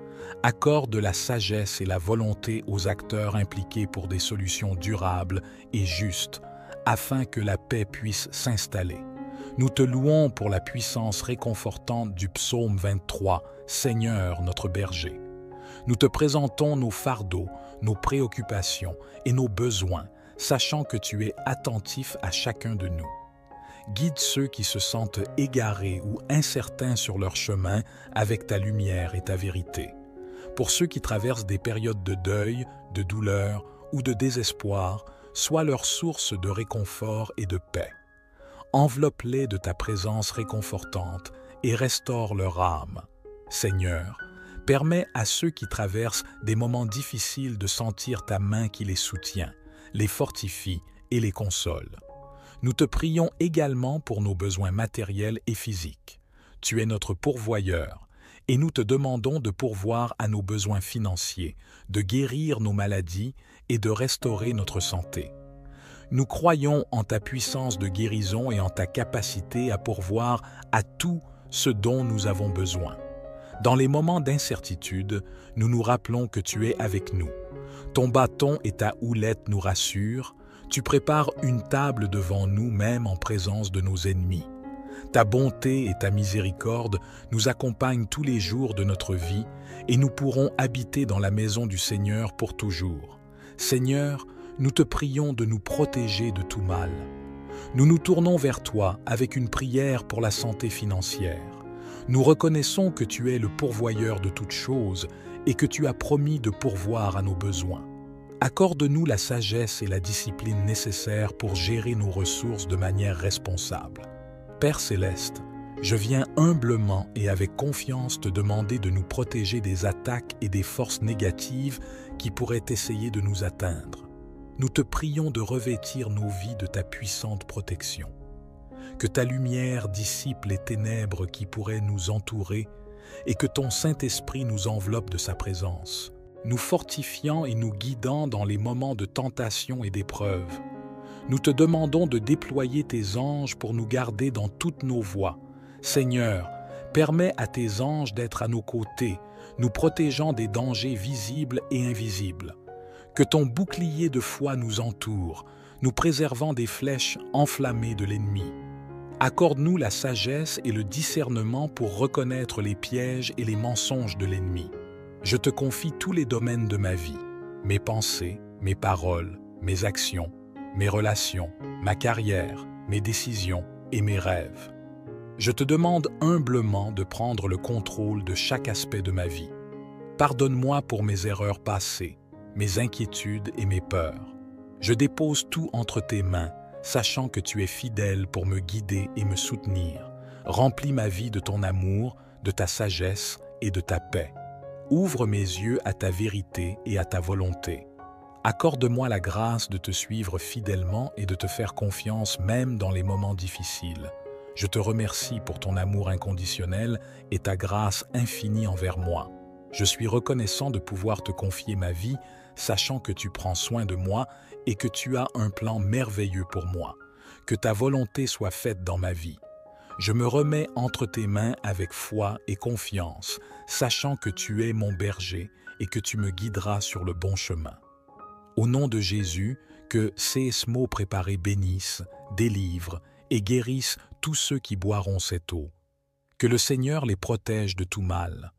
Accorde la sagesse et la volonté aux acteurs impliqués pour des solutions durables et justes, afin que la paix puisse s'installer. Nous te louons pour la puissance réconfortante du psaume 23, Seigneur notre berger. Nous te présentons nos fardeaux, nos préoccupations et nos besoins, sachant que tu es attentif à chacun de nous. Guide ceux qui se sentent égarés ou incertains sur leur chemin avec ta lumière et ta vérité. Pour ceux qui traversent des périodes de deuil, de douleur ou de désespoir, sois leur source de réconfort et de paix. Enveloppe-les de ta présence réconfortante et restaure leur âme. Seigneur, permets à ceux qui traversent des moments difficiles de sentir ta main qui les soutient, les fortifie et les console. Nous te prions également pour nos besoins matériels et physiques. Tu es notre pourvoyeur et nous te demandons de pourvoir à nos besoins financiers, de guérir nos maladies et de restaurer notre santé. Nous croyons en ta puissance de guérison et en ta capacité à pourvoir à tout ce dont nous avons besoin. Dans les moments d'incertitude, nous nous rappelons que tu es avec nous. Ton bâton et ta houlette nous rassurent. Tu prépares une table devant nous même en présence de nos ennemis. Ta bonté et ta miséricorde nous accompagnent tous les jours de notre vie et nous pourrons habiter dans la maison du Seigneur pour toujours. Seigneur, nous te prions de nous protéger de tout mal. Nous nous tournons vers toi avec une prière pour la santé financière. Nous reconnaissons que tu es le pourvoyeur de toutes choses et que tu as promis de pourvoir à nos besoins. Accorde-nous la sagesse et la discipline nécessaires pour gérer nos ressources de manière responsable. Père céleste, je viens humblement et avec confiance te demander de nous protéger des attaques et des forces négatives qui pourraient essayer de nous atteindre. Nous te prions de revêtir nos vies de ta puissante protection. Que ta lumière dissipe les ténèbres qui pourraient nous entourer et que ton Saint-Esprit nous enveloppe de sa présence, nous fortifiant et nous guidant dans les moments de tentation et d'épreuve. Nous te demandons de déployer tes anges pour nous garder dans toutes nos voies. Seigneur, permets à tes anges d'être à nos côtés, nous protégeant des dangers visibles et invisibles. Que ton bouclier de foi nous entoure, nous préservant des flèches enflammées de l'ennemi. Accorde-nous la sagesse et le discernement pour reconnaître les pièges et les mensonges de l'ennemi. Je te confie tous les domaines de ma vie, mes pensées, mes paroles, mes actions, mes relations, ma carrière, mes décisions et mes rêves. Je te demande humblement de prendre le contrôle de chaque aspect de ma vie. Pardonne-moi pour mes erreurs passées, mes inquiétudes et mes peurs. Je dépose tout entre tes mains, sachant que tu es fidèle pour me guider et me soutenir. Remplis ma vie de ton amour, de ta sagesse et de ta paix. Ouvre mes yeux à ta vérité et à ta volonté. Accorde-moi la grâce de te suivre fidèlement et de te faire confiance même dans les moments difficiles. Je te remercie pour ton amour inconditionnel et ta grâce infinie envers moi. Je suis reconnaissant de pouvoir te confier ma vie, sachant que tu prends soin de moi et que tu as un plan merveilleux pour moi. Que ta volonté soit faite dans ma vie. Je me remets entre tes mains avec foi et confiance, sachant que tu es mon berger et que tu me guideras sur le bon chemin. Au nom de Jésus, que ces mots préparés bénissent, délivrent et guérissent tous ceux qui boiront cette eau. Que le Seigneur les protège de tout mal.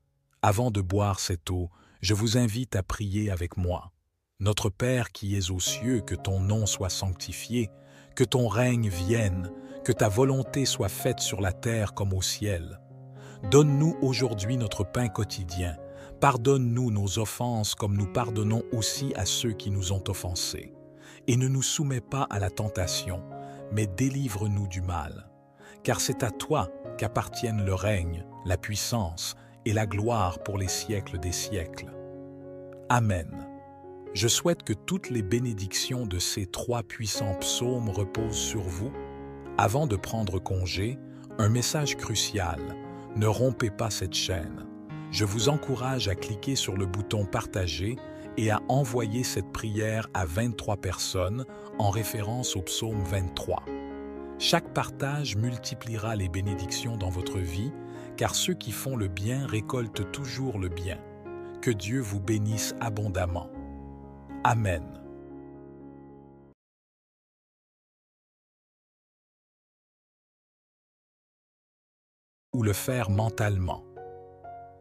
Avant de boire cette eau, je vous invite à prier avec moi. Notre Père qui es aux cieux, que ton nom soit sanctifié, que ton règne vienne, que ta volonté soit faite sur la terre comme au ciel. Donne-nous aujourd'hui notre pain quotidien. Pardonne-nous nos offenses comme nous pardonnons aussi à ceux qui nous ont offensés. Et ne nous soumets pas à la tentation, mais délivre-nous du mal. Car c'est à toi qu'appartiennent le règne, la puissance et la gloire pour les siècles des siècles. Amen. Je souhaite que toutes les bénédictions de ces 3 puissants psaumes reposent sur vous. Avant de prendre congé, un message crucial. Ne rompez pas cette chaîne. Je vous encourage à cliquer sur le bouton « Partager » et à envoyer cette prière à 23 personnes en référence au psaume 23. Chaque partage multipliera les bénédictions dans votre vie, car ceux qui font le bien récoltent toujours le bien. Que Dieu vous bénisse abondamment. Amen. Ou le faire mentalement.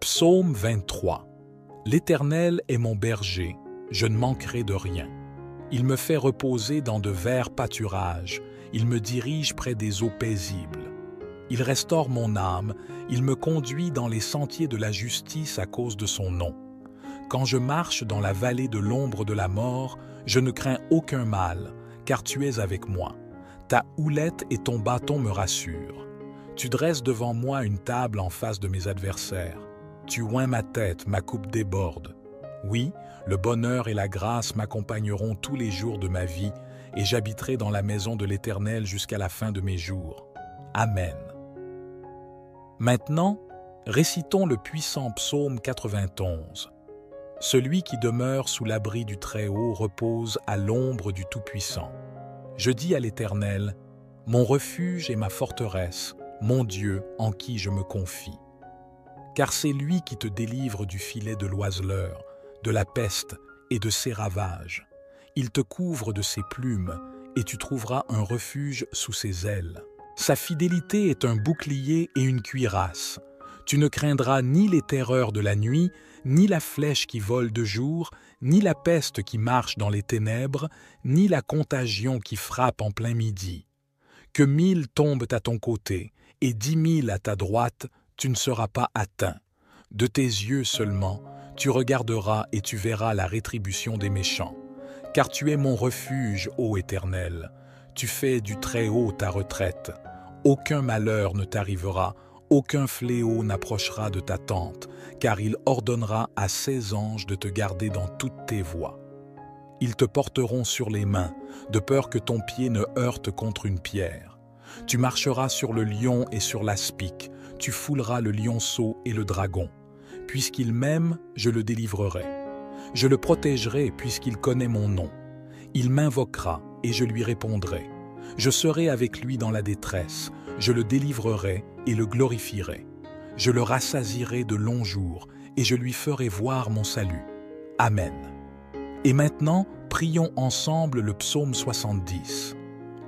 Psaume 23. L'Éternel est mon berger, je ne manquerai de rien. Il me fait reposer dans de verts pâturages, il me dirige près des eaux paisibles. Il restaure mon âme, il me conduit dans les sentiers de la justice à cause de son nom. Quand je marche dans la vallée de l'ombre de la mort, je ne crains aucun mal, car tu es avec moi. Ta houlette et ton bâton me rassurent. Tu dresses devant moi une table en face de mes adversaires. Tu oins ma tête, ma coupe déborde. Oui, le bonheur et la grâce m'accompagneront tous les jours de ma vie, et j'habiterai dans la maison de l'Éternel jusqu'à la fin de mes jours. Amen. Maintenant, récitons le puissant psaume 91. Celui qui demeure sous l'abri du Très-Haut repose à l'ombre du Tout-Puissant. Je dis à l'Éternel, mon refuge et ma forteresse, mon Dieu en qui je me confie. Car c'est lui qui te délivre du filet de l'oiseleur, de la peste et de ses ravages. Il te couvre de ses plumes et tu trouveras un refuge sous ses ailes. Sa fidélité est un bouclier et une cuirasse. Tu ne craindras ni les terreurs de la nuit, ni la flèche qui vole de jour, ni la peste qui marche dans les ténèbres, ni la contagion qui frappe en plein midi. Que 1000 tombent à ton côté et 10 000 à ta droite, tu ne seras pas atteint. De tes yeux seulement, tu regarderas et tu verras la rétribution des méchants. Car tu es mon refuge, ô Éternel. Tu fais du Très-Haut ta retraite. Aucun malheur ne t'arrivera, aucun fléau n'approchera de ta tente, car il ordonnera à ses anges de te garder dans toutes tes voies. Ils te porteront sur les mains, de peur que ton pied ne heurte contre une pierre. Tu marcheras sur le lion et sur l'aspic, tu fouleras le lionceau et le dragon. Puisqu'il m'aime, je le délivrerai. Je le protégerai puisqu'il connaît mon nom. Il m'invoquera et je lui répondrai. Je serai avec lui dans la détresse, je le délivrerai et le glorifierai. Je le rassasierai de longs jours et je lui ferai voir mon salut. Amen. Et maintenant, prions ensemble le psaume 70.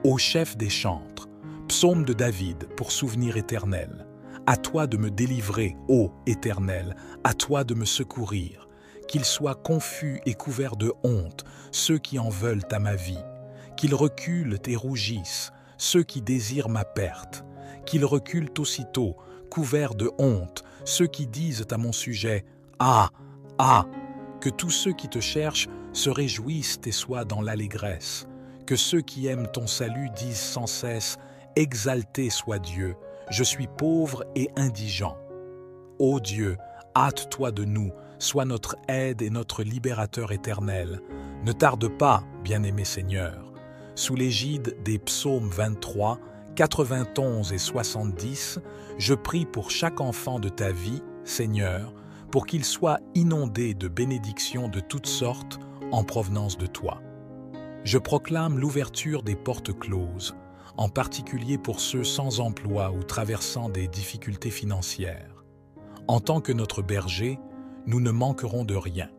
Ô chef des chantres, psaume de David pour souvenir éternel. À toi de me délivrer, ô Éternel, à toi de me secourir. Qu'ils soient confus et couverts de honte, ceux qui en veulent à ma vie. Qu'ils reculent et rougissent, ceux qui désirent ma perte. Qu'ils reculent aussitôt, couverts de honte, ceux qui disent à mon sujet « Ah, ah !» Que tous ceux qui te cherchent se réjouissent et soient dans l'allégresse. Que ceux qui aiment ton salut disent sans cesse « Exalté soit Dieu, je suis pauvre et indigent. » Ô Dieu, hâte-toi de nous, sois notre aide et notre libérateur éternel. Ne tarde pas, bien-aimé Seigneur. Sous l'égide des psaumes 23, 91 et 70, je prie pour chaque enfant de ta vie, Seigneur, pour qu'il soit inondé de bénédictions de toutes sortes en provenance de toi. Je proclame l'ouverture des portes closes, en particulier pour ceux sans emploi ou traversant des difficultés financières. En tant que notre berger, nous ne manquerons de rien.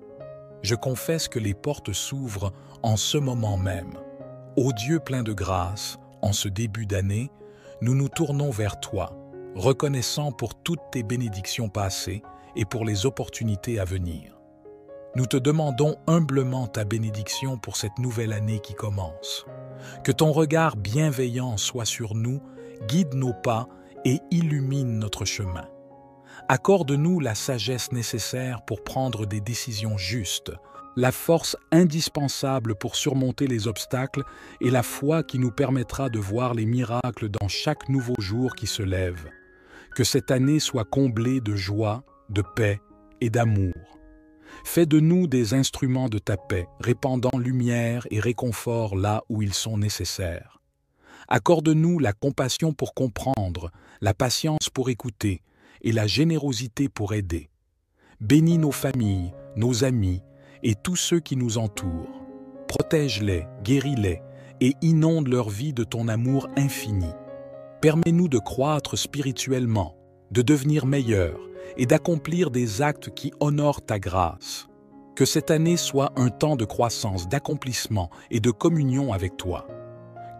Je confesse que les portes s'ouvrent en ce moment même. Ô Dieu plein de grâce, en ce début d'année, nous nous tournons vers toi, reconnaissant pour toutes tes bénédictions passées et pour les opportunités à venir. Nous te demandons humblement ta bénédiction pour cette nouvelle année qui commence. Que ton regard bienveillant soit sur nous, guide nos pas et illumine notre chemin. Accorde-nous la sagesse nécessaire pour prendre des décisions justes, la force indispensable pour surmonter les obstacles et la foi qui nous permettra de voir les miracles dans chaque nouveau jour qui se lève. Que cette année soit comblée de joie, de paix et d'amour. Fais de nous des instruments de ta paix, répandant lumière et réconfort là où ils sont nécessaires. Accorde-nous la compassion pour comprendre, la patience pour écouter et la générosité pour aider. Bénis nos familles, nos amis et tous ceux qui nous entourent. Protège-les, guéris-les et inonde leur vie de ton amour infini. Permets-nous de croître spirituellement, de devenir meilleurs et d'accomplir des actes qui honorent ta grâce. Que cette année soit un temps de croissance, d'accomplissement et de communion avec toi.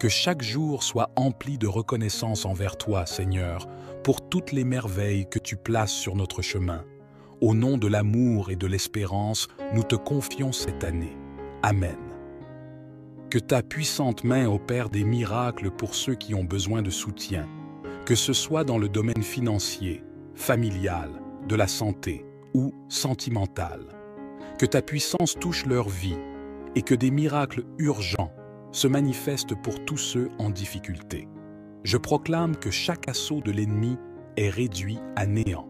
Que chaque jour soit empli de reconnaissance envers toi, Seigneur, pour toutes les merveilles que tu places sur notre chemin. Au nom de l'amour et de l'espérance, nous te confions cette année. Amen. Que ta puissante main opère des miracles pour ceux qui ont besoin de soutien, que ce soit dans le domaine financier, familial, de la santé ou sentimental. Que ta puissance touche leur vie et que des miracles urgents se manifestent pour tous ceux en difficulté. Je proclame que chaque assaut de l'ennemi est réduit à néant.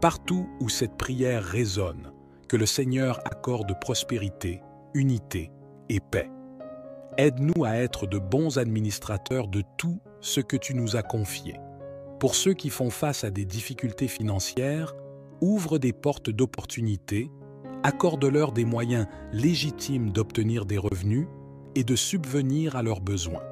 Partout où cette prière résonne, que le Seigneur accorde prospérité, unité et paix. Aide-nous à être de bons administrateurs de tout ce que tu nous as confié. Pour ceux qui font face à des difficultés financières, ouvre des portes d'opportunité, accorde-leur des moyens légitimes d'obtenir des revenus et de subvenir à leurs besoins.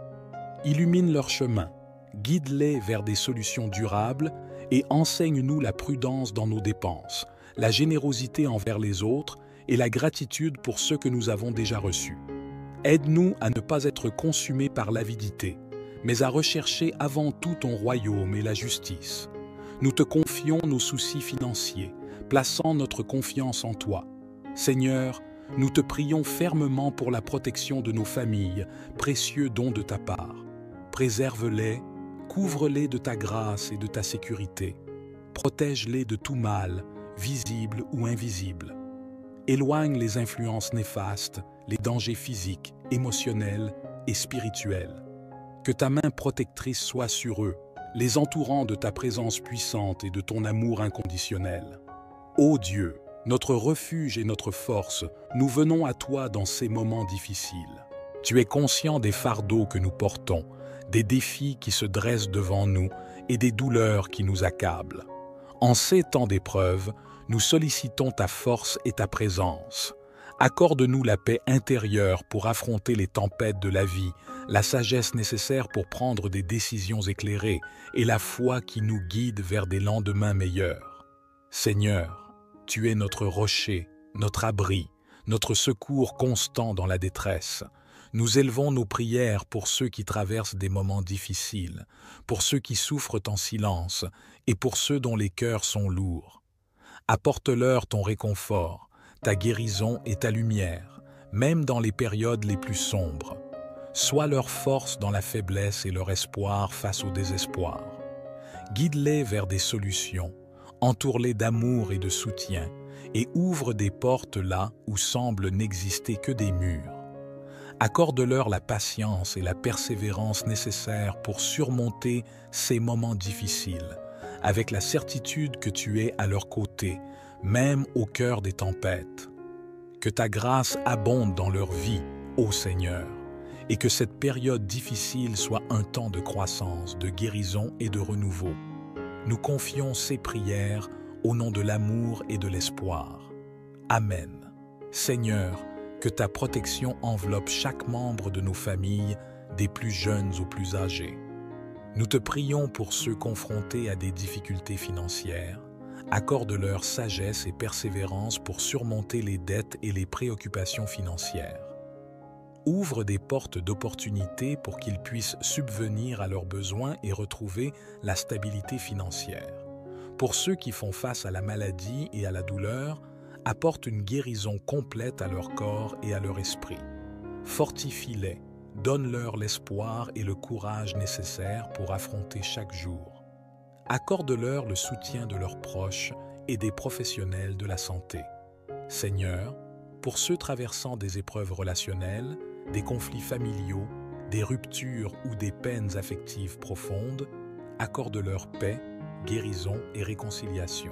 Illumine leur chemin, guide-les vers des solutions durables et enseigne-nous la prudence dans nos dépenses, la générosité envers les autres et la gratitude pour ceux que nous avons déjà reçus. Aide-nous à ne pas être consumés par l'avidité, mais à rechercher avant tout ton royaume et la justice. Nous te confions nos soucis financiers, plaçant notre confiance en toi. Seigneur, nous te prions fermement pour la protection de nos familles, précieux don de ta part. Préserve-les, couvre-les de ta grâce et de ta sécurité. Protège-les de tout mal, visible ou invisible. Éloigne les influences néfastes, les dangers physiques, émotionnels et spirituels. Que ta main protectrice soit sur eux, les entourant de ta présence puissante et de ton amour inconditionnel. Ô Dieu, notre refuge et notre force, nous venons à toi dans ces moments difficiles. Tu es conscient des fardeaux que nous portons, des défis qui se dressent devant nous et des douleurs qui nous accablent. En ces temps d'épreuve, nous sollicitons ta force et ta présence. Accorde-nous la paix intérieure pour affronter les tempêtes de la vie, la sagesse nécessaire pour prendre des décisions éclairées et la foi qui nous guide vers des lendemains meilleurs. Seigneur, tu es notre rocher, notre abri, notre secours constant dans la détresse. Nous élevons nos prières pour ceux qui traversent des moments difficiles, pour ceux qui souffrent en silence et pour ceux dont les cœurs sont lourds. Apporte-leur ton réconfort, ta guérison et ta lumière, même dans les périodes les plus sombres. Sois leur force dans la faiblesse et leur espoir face au désespoir. Guide-les vers des solutions, entoure-les d'amour et de soutien, et ouvre des portes là où semblent n'exister que des murs. Accorde-leur la patience et la persévérance nécessaires pour surmonter ces moments difficiles, avec la certitude que tu es à leur côté, même au cœur des tempêtes. Que ta grâce abonde dans leur vie, ô Seigneur, et que cette période difficile soit un temps de croissance, de guérison et de renouveau. Nous confions ces prières au nom de l'amour et de l'espoir. Amen. Seigneur, que ta protection enveloppe chaque membre de nos familles, des plus jeunes aux plus âgés. Nous te prions pour ceux confrontés à des difficultés financières. Accorde-leur sagesse et persévérance pour surmonter les dettes et les préoccupations financières. Ouvre des portes d'opportunité pour qu'ils puissent subvenir à leurs besoins et retrouver la stabilité financière. Pour ceux qui font face à la maladie et à la douleur, apporte une guérison complète à leur corps et à leur esprit. Fortifie-les, donne-leur l'espoir et le courage nécessaires pour affronter chaque jour. Accorde-leur le soutien de leurs proches et des professionnels de la santé. Seigneur, pour ceux traversant des épreuves relationnelles, des conflits familiaux, des ruptures ou des peines affectives profondes, accorde-leur paix, guérison et réconciliation.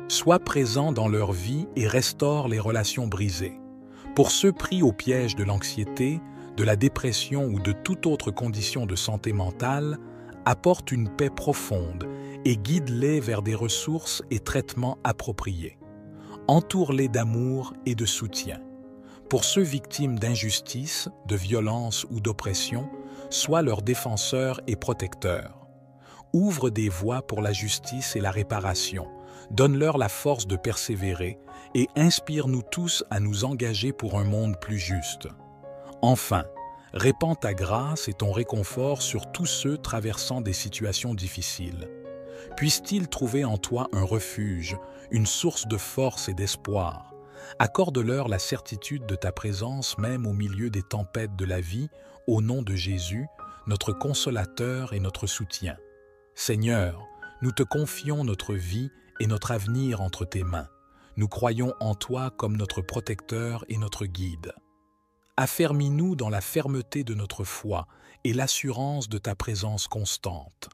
Sois présent dans leur vie et restaure les relations brisées. Pour ceux pris au piège de l'anxiété, de la dépression ou de toute autre condition de santé mentale, apporte une paix profonde et guide-les vers des ressources et traitements appropriés. Entoure-les d'amour et de soutien. Pour ceux victimes d'injustice, de violence ou d'oppression, sois leur défenseur et protecteur. Ouvre des voies pour la justice et la réparation. Donne-leur la force de persévérer et inspire-nous tous à nous engager pour un monde plus juste. Enfin, répands ta grâce et ton réconfort sur tous ceux traversant des situations difficiles. Puisse-t-il trouver en toi un refuge, une source de force et d'espoir. Accorde-leur la certitude de ta présence même au milieu des tempêtes de la vie, au nom de Jésus, notre consolateur et notre soutien. Seigneur, nous te confions notre vie et notre avenir entre tes mains. Nous croyons en toi comme notre protecteur et notre guide. Affermis-nous dans la fermeté de notre foi et l'assurance de ta présence constante.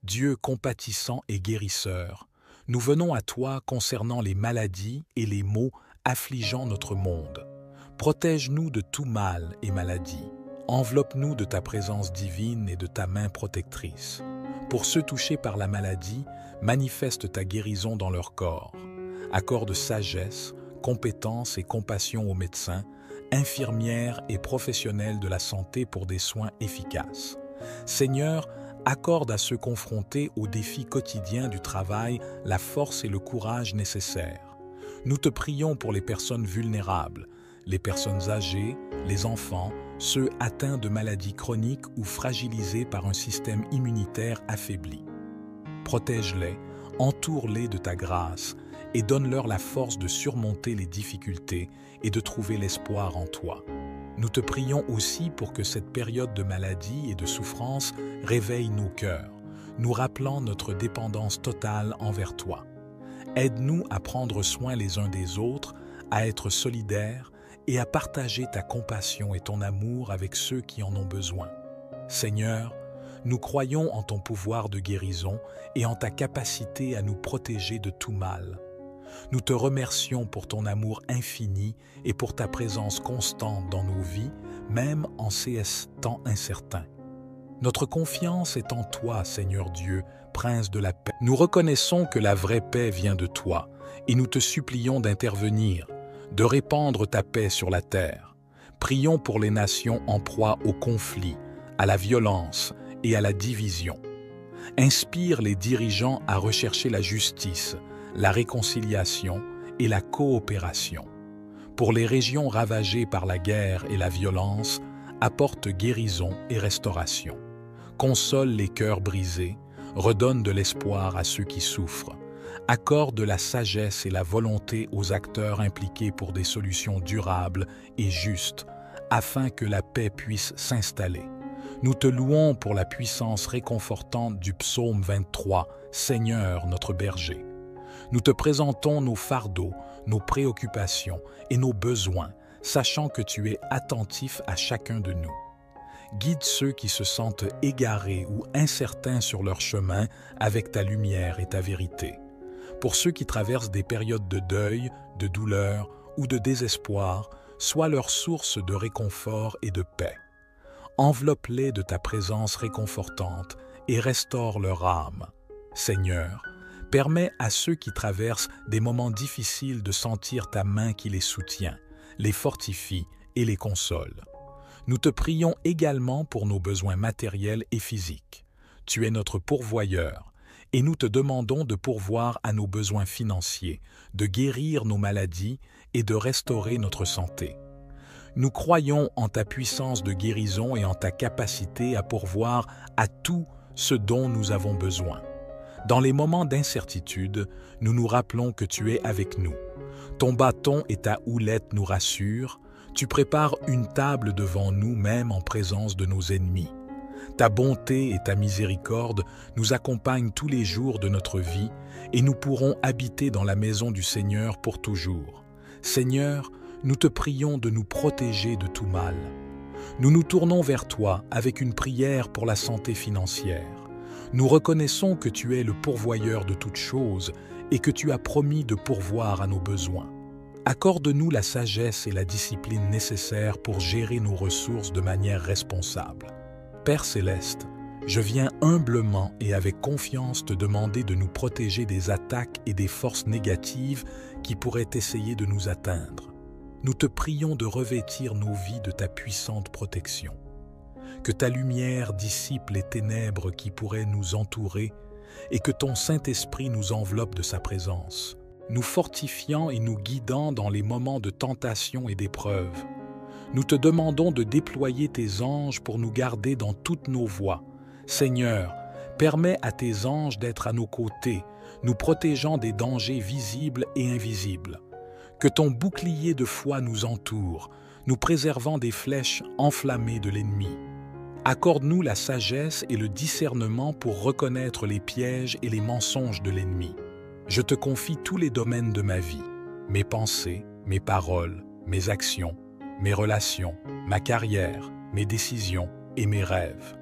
Dieu compatissant et guérisseur, nous venons à toi concernant les maladies et les maux affligeant notre monde. Protège-nous de tout mal et maladie. Enveloppe-nous de ta présence divine et de ta main protectrice. Pour ceux touchés par la maladie, manifeste ta guérison dans leur corps. Accorde sagesse, compétence et compassion aux médecins, infirmières et professionnels de la santé pour des soins efficaces. Seigneur, accorde à ceux confrontés aux défis quotidiens du travail la force et le courage nécessaires. Nous te prions pour les personnes vulnérables, les personnes âgées, les enfants, ceux atteints de maladies chroniques ou fragilisés par un système immunitaire affaibli. Protège-les, entoure-les de ta grâce et donne-leur la force de surmonter les difficultés et de trouver l'espoir en toi. Nous te prions aussi pour que cette période de maladie et de souffrance réveille nos cœurs, nous rappelant notre dépendance totale envers toi. Aide-nous à prendre soin les uns des autres, à être solidaires et à partager ta compassion et ton amour avec ceux qui en ont besoin. Seigneur, nous croyons en ton pouvoir de guérison et en ta capacité à nous protéger de tout mal. Nous te remercions pour ton amour infini et pour ta présence constante dans nos vies, même en ces temps incertains. Notre confiance est en toi, Seigneur Dieu, Prince de la paix. Nous reconnaissons que la vraie paix vient de toi et nous te supplions d'intervenir, de répandre ta paix sur la terre. Prions pour les nations en proie au conflit, à la violence et à la division. Inspire les dirigeants à rechercher la justice, la réconciliation et la coopération. Pour les régions ravagées par la guerre et la violence, apporte guérison et restauration. Console les cœurs brisés, redonne de l'espoir à ceux qui souffrent. Accorde la sagesse et la volonté aux acteurs impliqués pour des solutions durables et justes, afin que la paix puisse s'installer. Nous te louons pour la puissance réconfortante du psaume 23, Seigneur notre berger. Nous te présentons nos fardeaux, nos préoccupations et nos besoins, sachant que tu es attentif à chacun de nous. Guide ceux qui se sentent égarés ou incertains sur leur chemin avec ta lumière et ta vérité. Pour ceux qui traversent des périodes de deuil, de douleur ou de désespoir, sois leur source de réconfort et de paix. Enveloppe-les de ta présence réconfortante et restaure leur âme. Seigneur, permets à ceux qui traversent des moments difficiles de sentir ta main qui les soutient, les fortifie et les console. Nous te prions également pour nos besoins matériels et physiques. Tu es notre pourvoyeur et nous te demandons de pourvoir à nos besoins financiers, de guérir nos maladies et de restaurer notre santé. Nous croyons en ta puissance de guérison et en ta capacité à pourvoir à tout ce dont nous avons besoin. Dans les moments d'incertitude, nous nous rappelons que tu es avec nous. Ton bâton et ta houlette nous rassurent. Tu prépares une table devant nous même en présence de nos ennemis. Ta bonté et ta miséricorde nous accompagnent tous les jours de notre vie et nous pourrons habiter dans la maison du Seigneur pour toujours. Seigneur, nous te prions de nous protéger de tout mal. Nous nous tournons vers toi avec une prière pour la santé financière. Nous reconnaissons que tu es le pourvoyeur de toutes choses et que tu as promis de pourvoir à nos besoins. Accorde-nous la sagesse et la discipline nécessaires pour gérer nos ressources de manière responsable. Père céleste, je viens humblement et avec confiance te demander de nous protéger des attaques et des forces négatives qui pourraient essayer de nous atteindre. Nous te prions de revêtir nos vies de ta puissante protection. Que ta lumière dissipe les ténèbres qui pourraient nous entourer et que ton Saint-Esprit nous enveloppe de sa présence, nous fortifiant et nous guidant dans les moments de tentation et d'épreuve. Nous te demandons de déployer tes anges pour nous garder dans toutes nos voies. Seigneur, Permets à tes anges d'être à nos côtés, nous protégeant des dangers visibles et invisibles. Que ton bouclier de foi nous entoure, nous préservant des flèches enflammées de l'ennemi. Accorde-nous la sagesse et le discernement pour reconnaître les pièges et les mensonges de l'ennemi. Je te confie tous les domaines de ma vie, mes pensées, mes paroles, mes actions, mes relations, ma carrière, mes décisions et mes rêves.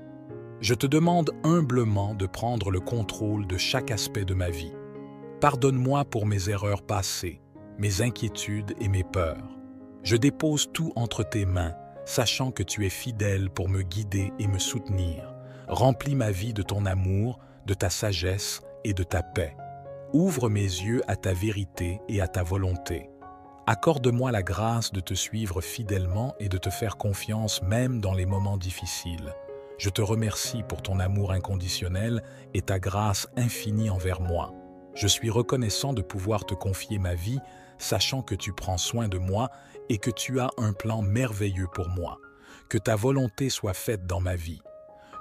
Je te demande humblement de prendre le contrôle de chaque aspect de ma vie. Pardonne-moi pour mes erreurs passées, mes inquiétudes et mes peurs. Je dépose tout entre tes mains, sachant que tu es fidèle pour me guider et me soutenir. Remplis ma vie de ton amour, de ta sagesse et de ta paix. Ouvre mes yeux à ta vérité et à ta volonté. Accorde-moi la grâce de te suivre fidèlement et de te faire confiance même dans les moments difficiles. Je te remercie pour ton amour inconditionnel et ta grâce infinie envers moi. Je suis reconnaissant de pouvoir te confier ma vie, sachant que tu prends soin de moi et que tu as un plan merveilleux pour moi. Que ta volonté soit faite dans ma vie.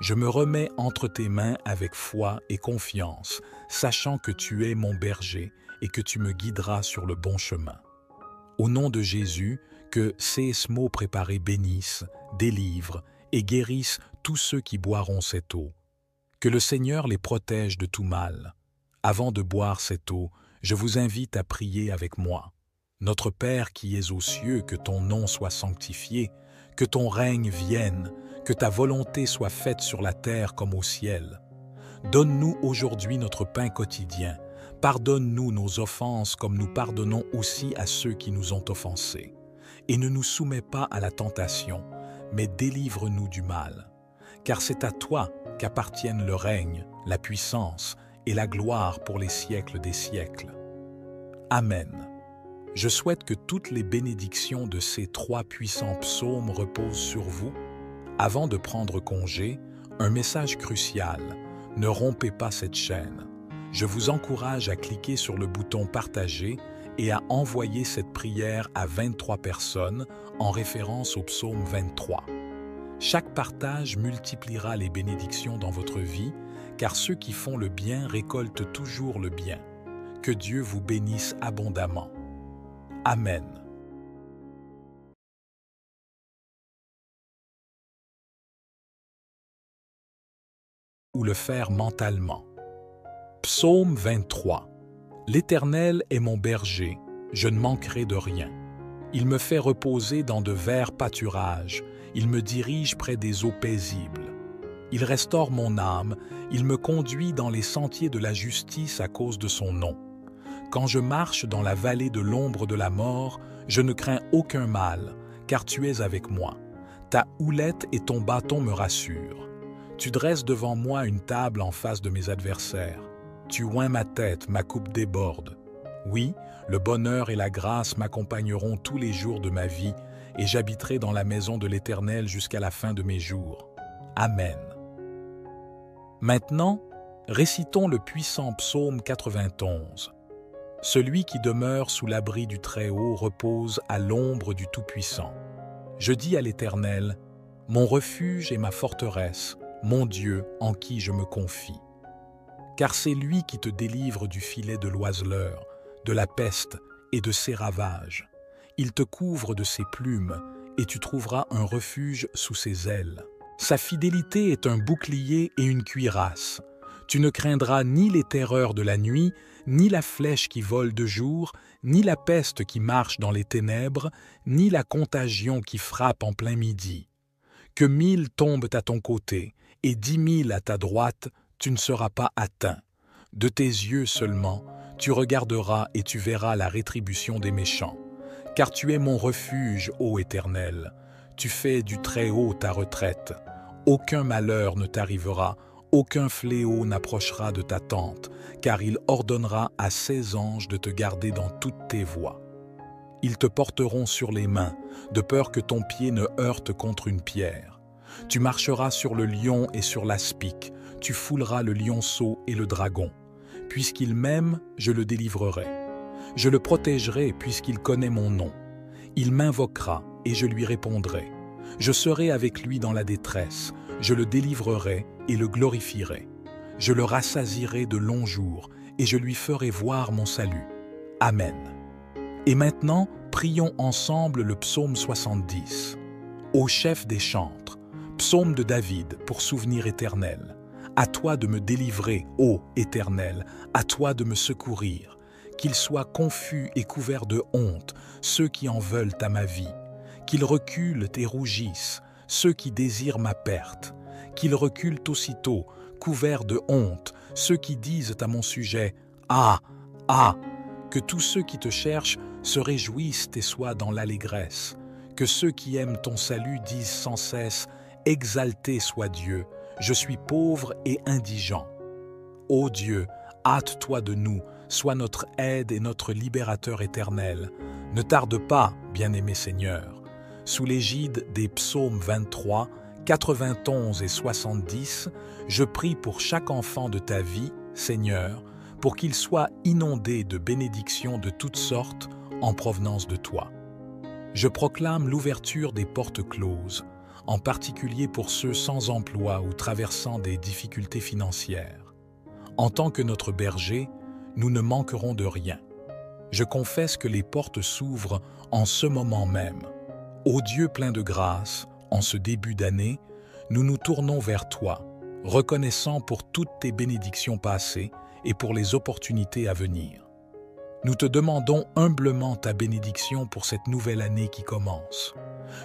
Je me remets entre tes mains avec foi et confiance, sachant que tu es mon berger et que tu me guideras sur le bon chemin. Au nom de Jésus, que ces mots préparés bénissent, délivrent et guérissent tous ceux qui boiront cette eau. Que le Seigneur les protège de tout mal. Avant de boire cette eau, je vous invite à prier avec moi. Notre Père qui es aux cieux, que ton nom soit sanctifié, que ton règne vienne, que ta volonté soit faite sur la terre comme au ciel. Donne-nous aujourd'hui notre pain quotidien. Pardonne-nous nos offenses comme nous pardonnons aussi à ceux qui nous ont offensés. Et ne nous soumets pas à la tentation, mais délivre-nous du mal. Car c'est à toi qu'appartiennent le règne, la puissance et la gloire pour les siècles des siècles. Amen. Je souhaite que toutes les bénédictions de ces 3 puissants psaumes reposent sur vous. Avant de prendre congé, un message crucial. Ne rompez pas cette chaîne. Je vous encourage à cliquer sur le bouton « Partager » et à envoyer cette prière à 23 personnes en référence au psaume 23. Chaque partage multipliera les bénédictions dans votre vie, car ceux qui font le bien récoltent toujours le bien. Que Dieu vous bénisse abondamment. Amen. Ou le faire mentalement. Psaume 23. L'Éternel est mon berger, je ne manquerai de rien. Il me fait reposer dans de verts pâturages, il me dirige près des eaux paisibles. Il restaure mon âme, il me conduit dans les sentiers de la justice à cause de son nom. Quand je marche dans la vallée de l'ombre de la mort, je ne crains aucun mal, car tu es avec moi. Ta houlette et ton bâton me rassurent. Tu dresses devant moi une table en face de mes adversaires. Tu oins ma tête, ma coupe déborde. Oui, le bonheur et la grâce m'accompagneront tous les jours de ma vie, et j'habiterai dans la maison de l'Éternel jusqu'à la fin de mes jours. Amen. Maintenant, récitons le puissant psaume 91. Celui qui demeure sous l'abri du Très-Haut repose à l'ombre du Tout-Puissant. Je dis à l'Éternel, mon refuge et ma forteresse, mon Dieu en qui je me confie. Car c'est lui qui te délivre du filet de l'oiseleur, de la peste et de ses ravages. Il te couvre de ses plumes, et tu trouveras un refuge sous ses ailes. Sa fidélité est un bouclier et une cuirasse. Tu ne craindras ni les terreurs de la nuit, ni la flèche qui vole de jour, ni la peste qui marche dans les ténèbres, ni la contagion qui frappe en plein midi. Que 1000 tombent à ton côté, et 10 000 à ta droite, tu ne seras pas atteint. De tes yeux seulement, tu regarderas et tu verras la rétribution des méchants. Car tu es mon refuge, ô Éternel. Tu fais du Très-Haut ta retraite. Aucun malheur ne t'arrivera, aucun fléau n'approchera de ta tente, car il ordonnera à ses anges de te garder dans toutes tes voies. Ils te porteront sur les mains, de peur que ton pied ne heurte contre une pierre. Tu marcheras sur le lion et sur l'aspic, tu fouleras le lionceau et le dragon. Puisqu'il m'aime, je le délivrerai. Je le protégerai puisqu'il connaît mon nom. Il m'invoquera et je lui répondrai. Je serai avec lui dans la détresse, je le délivrerai et le glorifierai. Je le rassasierai de longs jours et je lui ferai voir mon salut. Amen. Et maintenant, prions ensemble le psaume 70. Ô chef des chantres, psaume de David pour souvenir éternel. À toi de me délivrer, ô Éternel, à toi de me secourir. Qu'ils soient confus et couverts de honte, ceux qui en veulent à ma vie. Qu'ils reculent et rougissent, ceux qui désirent ma perte. Qu'ils reculent aussitôt, couverts de honte, ceux qui disent à mon sujet « Ah, ah !» Que tous ceux qui te cherchent se réjouissent et soient dans l'allégresse. Que ceux qui aiment ton salut disent sans cesse « Exalté soit Dieu, je suis pauvre et indigent. » Ô Dieu, hâte-toi de nous, sois notre aide et notre libérateur éternel. Ne tarde pas, bien-aimé Seigneur. Sous l'égide des psaumes 23, 91 et 70, je prie pour chaque enfant de ta vie, Seigneur, pour qu'il soit inondé de bénédictions de toutes sortes en provenance de toi. Je proclame l'ouverture des portes closes, en particulier pour ceux sans emploi ou traversant des difficultés financières. En tant que notre berger, nous ne manquerons de rien. Je confesse que les portes s'ouvrent en ce moment même. Ô Dieu plein de grâce, en ce début d'année, nous nous tournons vers toi, reconnaissant pour toutes tes bénédictions passées et pour les opportunités à venir. Nous te demandons humblement ta bénédiction pour cette nouvelle année qui commence.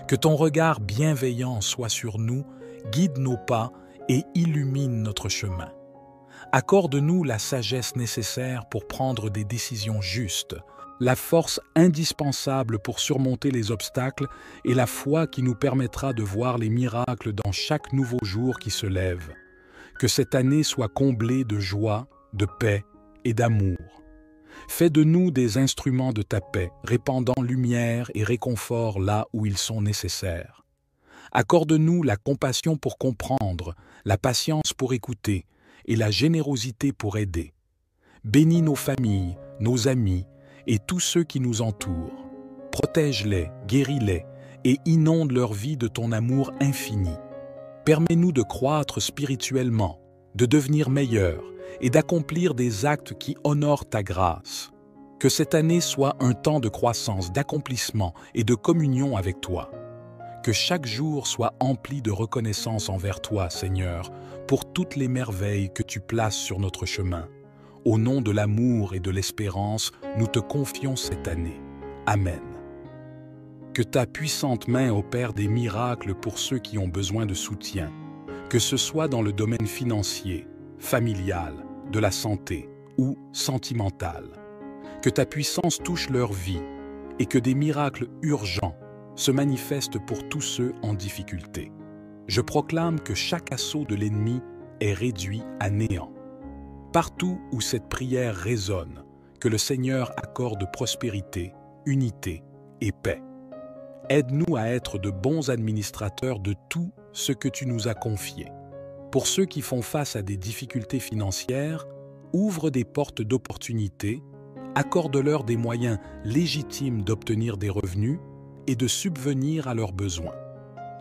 Que ton regard bienveillant soit sur nous, guide nos pas et illumine notre chemin. Accorde-nous la sagesse nécessaire pour prendre des décisions justes, la force indispensable pour surmonter les obstacles et la foi qui nous permettra de voir les miracles dans chaque nouveau jour qui se lève. Que cette année soit comblée de joie, de paix et d'amour. Fais de nous des instruments de ta paix, répandant lumière et réconfort là où ils sont nécessaires. Accorde-nous la compassion pour comprendre, la patience pour écouter et la générosité pour aider. Bénis nos familles, nos amis et tous ceux qui nous entourent. Protège-les, guéris-les et inonde leur vie de ton amour infini. Permets-nous de croître spirituellement, de devenir meilleurs et d'accomplir des actes qui honorent ta grâce. Que cette année soit un temps de croissance, d'accomplissement et de communion avec toi. Que chaque jour soit empli de reconnaissance envers toi, Seigneur, pour toutes les merveilles que tu places sur notre chemin. Au nom de l'amour et de l'espérance, nous te confions cette année. Amen. Que ta puissante main opère des miracles pour ceux qui ont besoin de soutien, que ce soit dans le domaine financier, familial, de la santé ou sentimental. Que ta puissance touche leur vie et que des miracles urgents se manifestent pour tous ceux en difficulté. Je proclame que chaque assaut de l'ennemi est réduit à néant. Partout où cette prière résonne, que le Seigneur accorde prospérité, unité et paix. Aide-nous à être de bons administrateurs de tout ce que tu nous as confié. Pour ceux qui font face à des difficultés financières, ouvre des portes d'opportunité, accorde-leur des moyens légitimes d'obtenir des revenus et de subvenir à leurs besoins.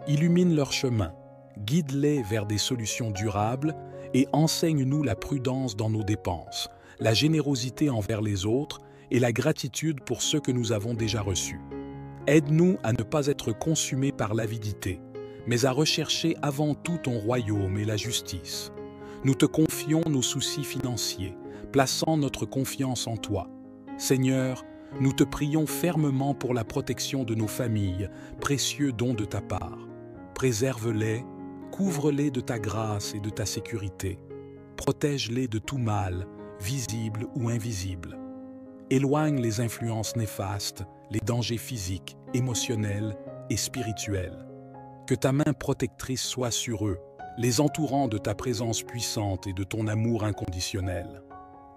Illumine leur chemin, guide-les vers des solutions durables et enseigne-nous la prudence dans nos dépenses, la générosité envers les autres et la gratitude pour ceux que nous avons déjà reçus. Aide-nous à ne pas être consumés par l'avidité, mais à rechercher avant tout ton royaume et la justice. Nous te confions nos soucis financiers, plaçant notre confiance en toi. Seigneur, nous te prions fermement pour la protection de nos familles, précieux don de ta part. Préserve-les, couvre-les de ta grâce et de ta sécurité. Protège-les de tout mal, visible ou invisible. Éloigne les influences néfastes, les dangers physiques, émotionnels et spirituels. Que ta main protectrice soit sur eux, les entourant de ta présence puissante et de ton amour inconditionnel.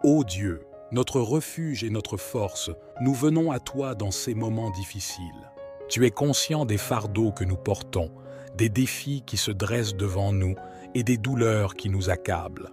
Ô Dieu, notre refuge et notre force, nous venons à toi dans ces moments difficiles. Tu es conscient des fardeaux que nous portons, des défis qui se dressent devant nous et des douleurs qui nous accablent.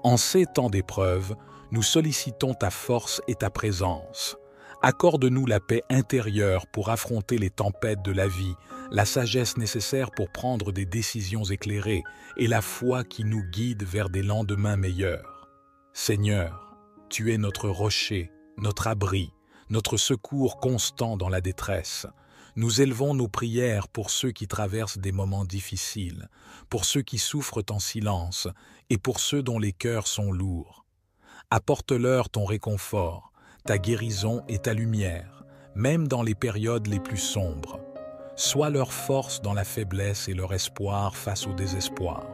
En ces temps d'épreuve, nous sollicitons ta force et ta présence. Accorde-nous la paix intérieure pour affronter les tempêtes de la vie la sagesse nécessaire pour prendre des décisions éclairées et la foi qui nous guide vers des lendemains meilleurs. Seigneur, tu es notre rocher, notre abri, notre secours constant dans la détresse. Nous élevons nos prières pour ceux qui traversent des moments difficiles, pour ceux qui souffrent en silence et pour ceux dont les cœurs sont lourds. Apporte-leur ton réconfort, ta guérison et ta lumière, même dans les périodes les plus sombres. Sois leur force dans la faiblesse et leur espoir face au désespoir.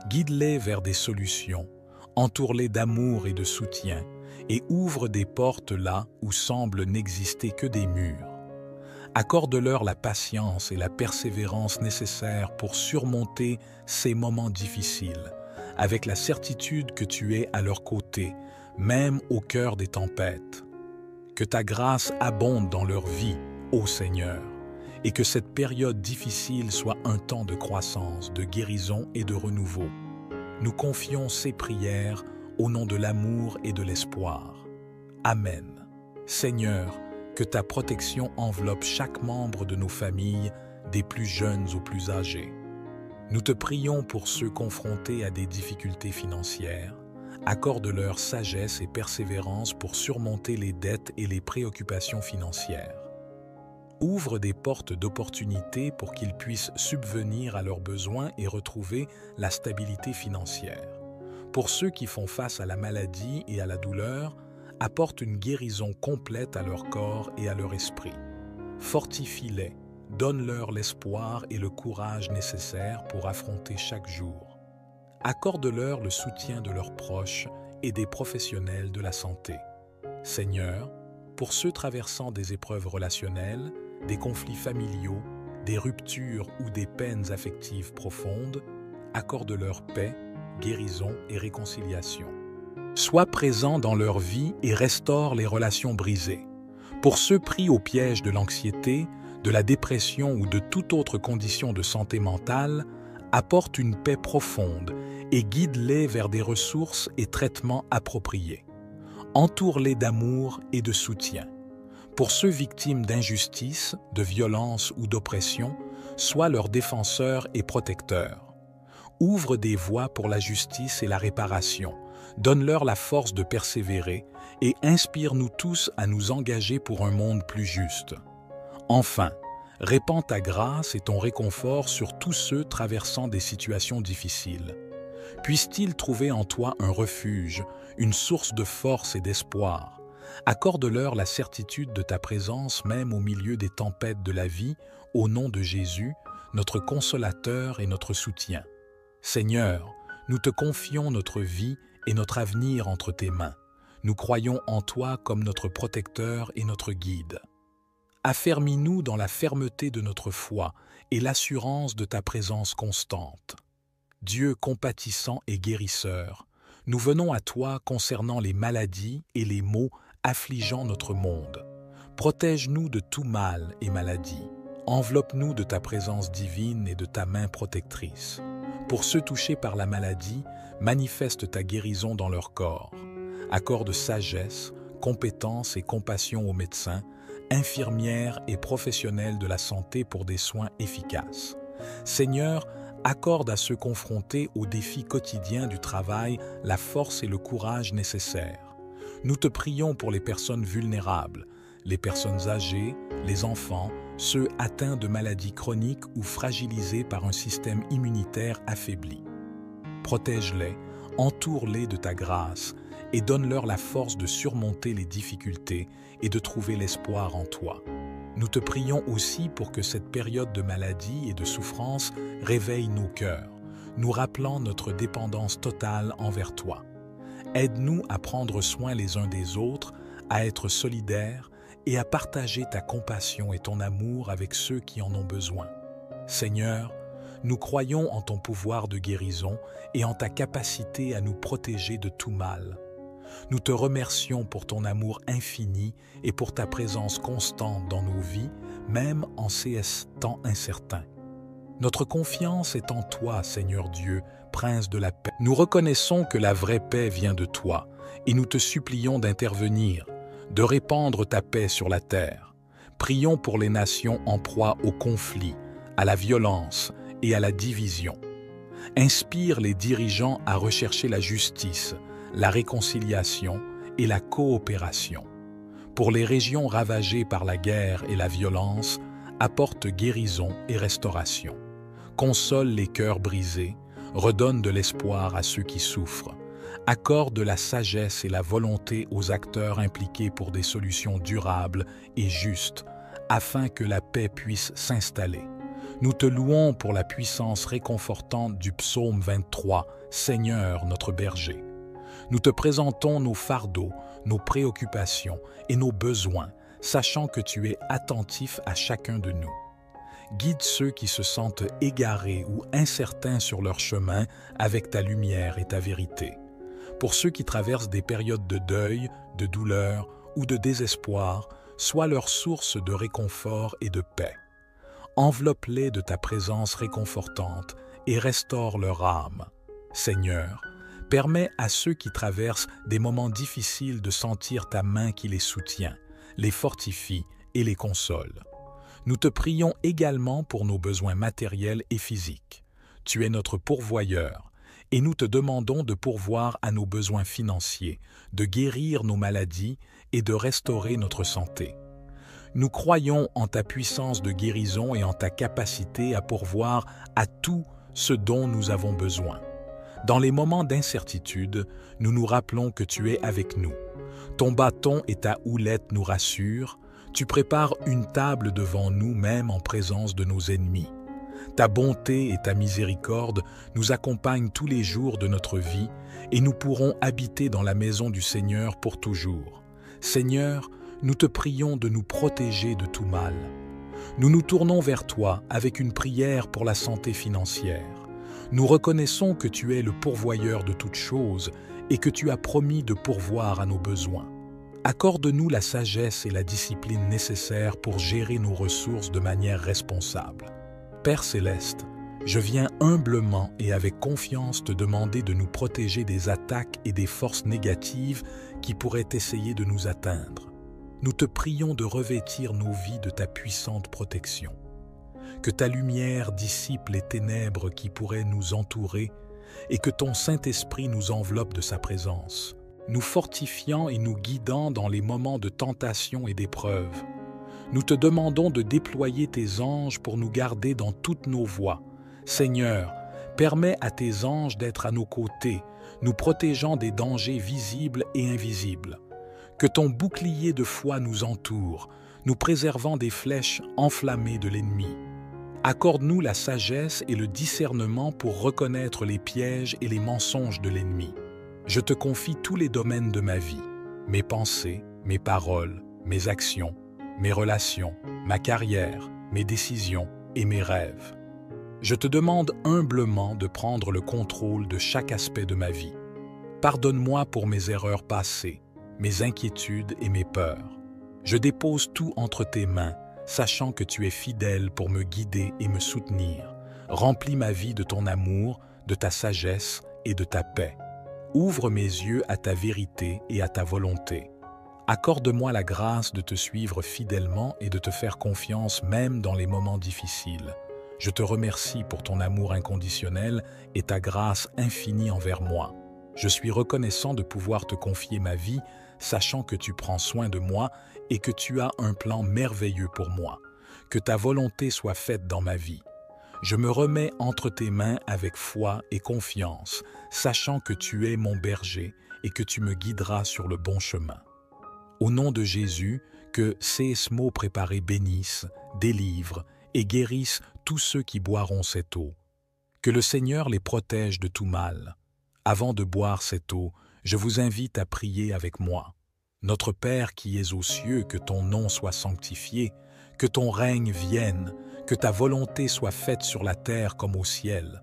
Guide-les vers des solutions, entoure-les d'amour et de soutien, et ouvre des portes là où semblent n'exister que des murs. Accorde-leur la patience et la persévérance nécessaires pour surmonter ces moments difficiles, avec la certitude que tu es à leur côté, même au cœur des tempêtes. Que ta grâce abonde dans leur vie, ô Seigneur, et que cette période difficile soit un temps de croissance, de guérison et de renouveau. Nous confions ces prières au nom de l'amour et de l'espoir. Amen. Seigneur, que ta protection enveloppe chaque membre de nos familles, des plus jeunes aux plus âgés. Nous te prions pour ceux confrontés à des difficultés financières. Accorde-leur sagesse et persévérance pour surmonter les dettes et les préoccupations financières. Ouvre des portes d'opportunités pour qu'ils puissent subvenir à leurs besoins et retrouver la stabilité financière. Pour ceux qui font face à la maladie et à la douleur, apporte une guérison complète à leur corps et à leur esprit. Fortifie-les, donne-leur l'espoir et le courage nécessaires pour affronter chaque jour. Accorde-leur le soutien de leurs proches et des professionnels de la santé. Seigneur, pour ceux traversant des épreuves relationnelles, des conflits familiaux, des ruptures ou des peines affectives profondes, accorde-leur paix, guérison et réconciliation. Sois présent dans leur vie et restaure les relations brisées. Pour ceux pris au piège de l'anxiété, de la dépression ou de toute autre condition de santé mentale, apporte une paix profonde et guide-les vers des ressources et traitements appropriés. Entoure-les d'amour et de soutien. Pour ceux victimes d'injustice, de violence ou d'oppression, sois leur défenseur et protecteur. Ouvre des voies pour la justice et la réparation. Donne-leur la force de persévérer et inspire-nous tous à nous engager pour un monde plus juste. Enfin, répands ta grâce et ton réconfort sur tous ceux traversant des situations difficiles. Puissent-ils trouver en toi un refuge, une source de force et d'espoir. Accorde-leur la certitude de ta présence même au milieu des tempêtes de la vie, au nom de Jésus, notre consolateur et notre soutien. Seigneur, nous te confions notre vie et notre avenir entre tes mains. Nous croyons en toi comme notre protecteur et notre guide. Affermis-nous dans la fermeté de notre foi et l'assurance de ta présence constante. Dieu compatissant et guérisseur, nous venons à toi concernant les maladies et les maux affligeant notre monde. Protège-nous de tout mal et maladie. Enveloppe-nous de ta présence divine et de ta main protectrice. Pour ceux touchés par la maladie, manifeste ta guérison dans leur corps. Accorde sagesse, compétence et compassion aux médecins, infirmières et professionnels de la santé pour des soins efficaces. Seigneur, accorde à ceux confrontés aux défis quotidiens du travail la force et le courage nécessaires. Nous te prions pour les personnes vulnérables, les personnes âgées, les enfants, ceux atteints de maladies chroniques ou fragilisés par un système immunitaire affaibli. Protège-les, entoure-les de ta grâce et donne-leur la force de surmonter les difficultés et de trouver l'espoir en toi. Nous te prions aussi pour que cette période de maladie et de souffrance réveille nos cœurs, nous rappelant notre dépendance totale envers toi. Aide-nous à prendre soin les uns des autres, à être solidaires et à partager ta compassion et ton amour avec ceux qui en ont besoin. Seigneur, nous croyons en ton pouvoir de guérison et en ta capacité à nous protéger de tout mal. Nous te remercions pour ton amour infini et pour ta présence constante dans nos vies, même en ces temps incertains. Notre confiance est en toi, Seigneur Dieu, Prince de la paix. Nous reconnaissons que la vraie paix vient de toi et nous te supplions d'intervenir, de répandre ta paix sur la terre. Prions pour les nations en proie au conflit, à la violence et à la division. Inspire les dirigeants à rechercher la justice, la réconciliation et la coopération. Pour les régions ravagées par la guerre et la violence, apporte guérison et restauration. Console les cœurs brisés, redonne de l'espoir à ceux qui souffrent. Accorde la sagesse et la volonté aux acteurs impliqués pour des solutions durables et justes, afin que la paix puisse s'installer. Nous te louons pour la puissance réconfortante du psaume 23, Seigneur notre berger. Nous te présentons nos fardeaux, nos préoccupations et nos besoins, sachant que tu es attentif à chacun de nous. Guide ceux qui se sentent égarés ou incertains sur leur chemin avec ta lumière et ta vérité. Pour ceux qui traversent des périodes de deuil, de douleur ou de désespoir, sois leur source de réconfort et de paix. Enveloppe-les de ta présence réconfortante et restaure leur âme. Seigneur, permets à ceux qui traversent des moments difficiles de sentir ta main qui les soutient, les fortifie et les console. Nous te prions également pour nos besoins matériels et physiques. Tu es notre pourvoyeur et nous te demandons de pourvoir à nos besoins financiers, de guérir nos maladies et de restaurer notre santé. Nous croyons en ta puissance de guérison et en ta capacité à pourvoir à tout ce dont nous avons besoin. Dans les moments d'incertitude, nous nous rappelons que tu es avec nous. Ton bâton et ta houlette nous rassurent. Tu prépares une table devant nous même en présence de nos ennemis. Ta bonté et ta miséricorde nous accompagnent tous les jours de notre vie et nous pourrons habiter dans la maison du Seigneur pour toujours. Seigneur, nous te prions de nous protéger de tout mal. Nous nous tournons vers toi avec une prière pour la santé financière. Nous reconnaissons que tu es le pourvoyeur de toutes choses et que tu as promis de pourvoir à nos besoins. Accorde-nous la sagesse et la discipline nécessaires pour gérer nos ressources de manière responsable. Père céleste, je viens humblement et avec confiance te demander de nous protéger des attaques et des forces négatives qui pourraient essayer de nous atteindre. Nous te prions de revêtir nos vies de ta puissante protection. Que ta lumière dissipe les ténèbres qui pourraient nous entourer et que ton Saint-Esprit nous enveloppe de sa présence, nous fortifiant et nous guidant dans les moments de tentation et d'épreuve. Nous te demandons de déployer tes anges pour nous garder dans toutes nos voies. Seigneur, permets à tes anges d'être à nos côtés, nous protégeant des dangers visibles et invisibles. Que ton bouclier de foi nous entoure, nous préservant des flèches enflammées de l'ennemi. Accorde-nous la sagesse et le discernement pour reconnaître les pièges et les mensonges de l'ennemi. Je te confie tous les domaines de ma vie, mes pensées, mes paroles, mes actions, mes relations, ma carrière, mes décisions et mes rêves. Je te demande humblement de prendre le contrôle de chaque aspect de ma vie. Pardonne-moi pour mes erreurs passées, mes inquiétudes et mes peurs. Je dépose tout entre tes mains, sachant que tu es fidèle pour me guider et me soutenir. Remplis ma vie de ton amour, de ta sagesse et de ta paix. Ouvre mes yeux à ta vérité et à ta volonté. Accorde-moi la grâce de te suivre fidèlement et de te faire confiance même dans les moments difficiles. Je te remercie pour ton amour inconditionnel et ta grâce infinie envers moi. Je suis reconnaissant de pouvoir te confier ma vie, sachant que tu prends soin de moi et que tu as un plan merveilleux pour moi. Que ta volonté soit faite dans ma vie. Je me remets entre tes mains avec foi et confiance, sachant que tu es mon berger et que tu me guideras sur le bon chemin. Au nom de Jésus, que ces mots préparés bénissent, délivrent et guérissent tous ceux qui boiront cette eau. Que le Seigneur les protège de tout mal. Avant de boire cette eau, je vous invite à prier avec moi. Notre Père qui es aux cieux, que ton nom soit sanctifié, que ton règne vienne, que ta volonté soit faite sur la terre comme au ciel.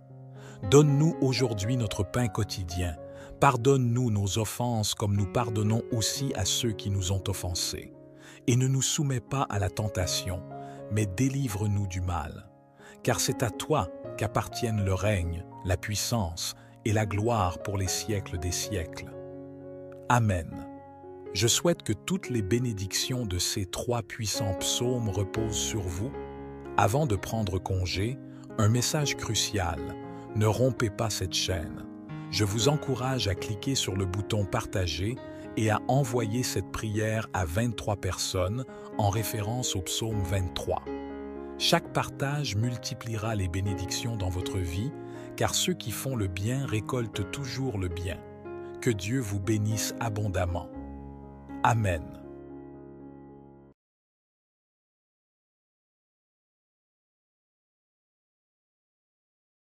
Donne-nous aujourd'hui notre pain quotidien. Pardonne-nous nos offenses comme nous pardonnons aussi à ceux qui nous ont offensés. Et ne nous soumets pas à la tentation, mais délivre-nous du mal. Car c'est à toi qu'appartiennent le règne, la puissance et la gloire pour les siècles des siècles. Amen. Je souhaite que toutes les bénédictions de ces 3 puissants psaumes reposent sur vous, Avant de prendre congé, un message crucial. Ne rompez pas cette chaîne. Je vous encourage à cliquer sur le bouton « Partager » et à envoyer cette prière à 23 personnes en référence au psaume 23. Chaque partage multipliera les bénédictions dans votre vie, car ceux qui font le bien récoltent toujours le bien. Que Dieu vous bénisse abondamment. Amen.